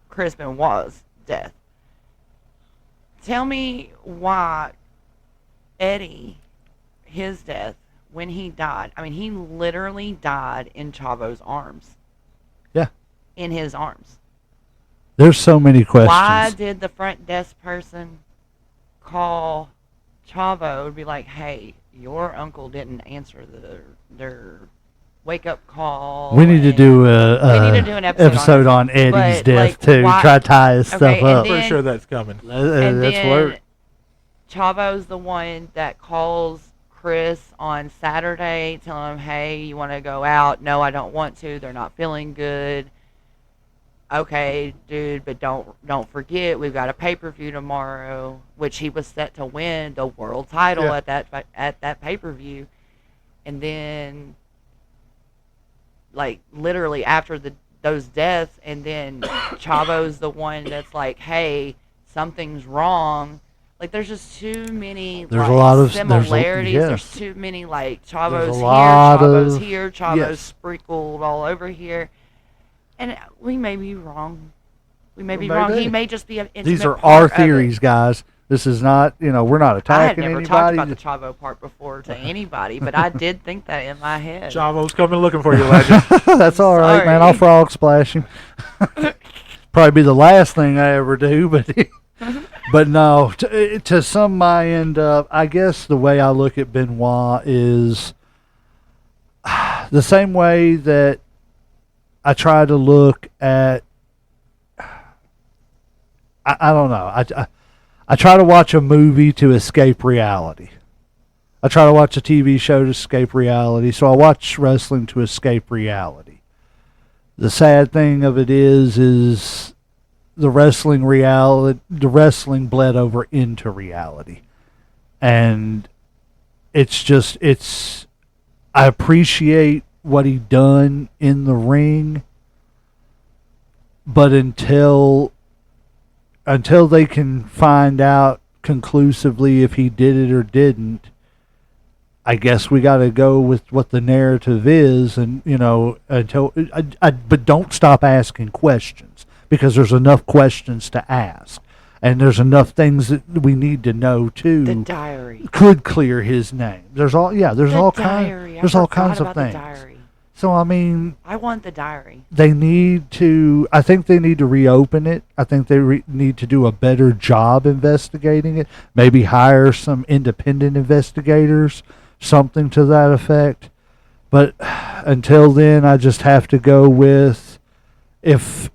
Chris Benoit's death, tell me why Eddie, his death, when he died, I mean, he literally died in Chavo's arms. Yeah. In his arms. There's so many questions. Why did the front desk person call Chavo and be like, hey, your uncle didn't answer their wake-up call? We need to and do we need to do an episode on Eddie's But, death like, too. why- Try to tie his Okay, stuff and up. then- Pretty sure that's coming. And That's then work. Chavo's the one that calls Chris on Saturday, telling him, hey, you want to go out? No, I don't want to. They're not feeling good. Okay, dude, but don't forget, we've got a pay-per-view tomorrow, which he was set to win the world title Yeah. at that pay-per-view. And then, like, literally after those deaths, and then Chavo's the one that's like, hey, something's wrong. Like, there's just too many There's a lot of- similarities. yes. There's too many, like, There's Chavo's a here, lot Chavo's of- here, Chavo's yes. sprinkled all over here. And we may be wrong. We may be Maybe. wrong. He may just be an intimate These are part our of it. theories, guys. This is not, we're not I had attacking never talked anybody. about the Chavo part before to anybody, but I did think that in my head. Chavo's coming looking for you, legend. That's all right, man. I'll Sorry. frog splash him. Probably be the last thing I ever do, but but no. To sum my end up, I guess the way I look at Benoit is the same way that I try to look at. I don't know. I try to watch a movie to escape reality. I try to watch a TV show to escape reality. So I watch wrestling to escape reality. The sad thing of it is the wrestling bled over into reality. And I appreciate what he done in the ring. but until they can find out conclusively if he did it or didn't, I guess we got to go with what the narrative is, and but don't stop asking questions, because there's enough questions to ask, and there's enough things that we need to know too. The diary could clear his name. There's all kinds of things. Diary. So I mean, I want the diary. they need to. I think they need to reopen it. I think they need to do a better job investigating it. Maybe hire some independent investigators, something to that effect. But until then, I just have to go with, if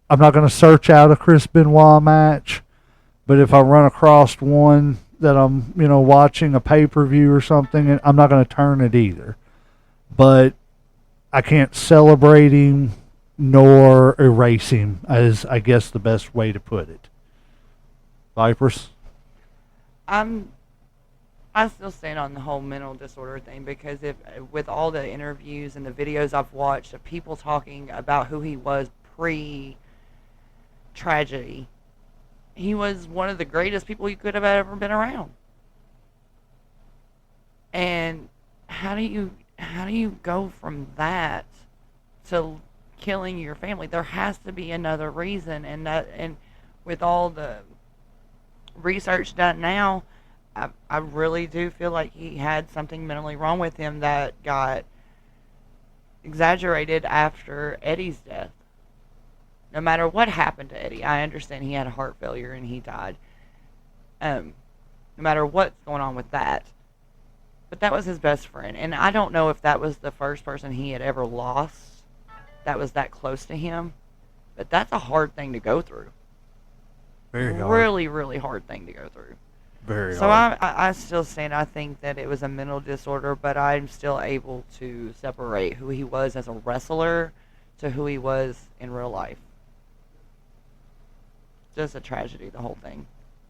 I'm not going to search out a Chris Benoit match, but if I run across one that I'm, watching a pay-per-view or something, and I'm not going to turn it either. But I can't celebrate him nor erase him, is, I guess, the best way to put it. Vipers? I still stand on the whole mental disorder thing, because with all the interviews and the videos I've watched of people talking about who he was pre-tragedy, he was one of the greatest people you could have ever been around. And how do you go from that to killing your family? There has to be another reason, and with all the research done now, I really do feel like he had something mentally wrong with him that got exaggerated after Eddie's death. No matter what happened to Eddie, I understand he had a heart failure and he died. No matter what's going on with that. But that was his best friend. And I don't know if that was the first person he had ever lost that was that close to him. But that's a hard thing to go through. Very hard. Really, really hard thing to go through. Very So hard. I still stand, I think that it was a mental disorder, but I'm still able to separate who he was as a wrestler to who he was in real life. Just a tragedy, the whole thing.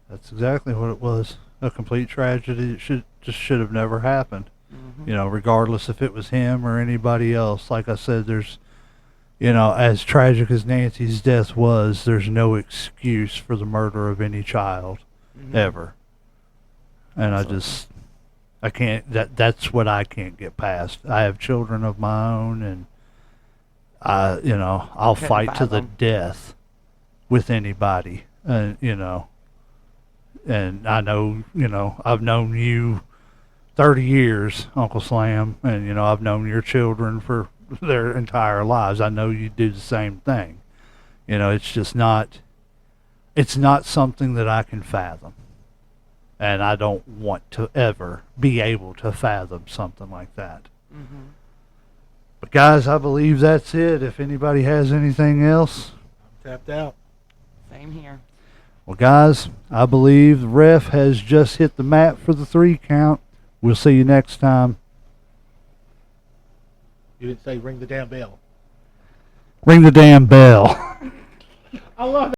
That's exactly what it was. A complete tragedy. It should have never happened. Mm-hmm. Regardless if it was him or anybody else. Like I said, there's, as tragic as Nancy's death was, there's no excuse for the murder of any child, ever. And I can't. That's what I can't get past. I have children of my own, and I'll Couldn't fight to the fathom. death with anybody. And I know, I've known you 30 years, Uncle Slam, and I've known your children for their entire lives. I know you do the same thing. It's just not. It's not something that I can fathom. And I don't want to ever be able to fathom something like that. Mm-hmm. But guys, I believe that's it. If anybody has anything else. Tapped out. Same here. Well, guys, I believe the ref has just hit the mat for the 3 count. We'll see you next time. You didn't say ring the damn bell. Ring the damn bell. I love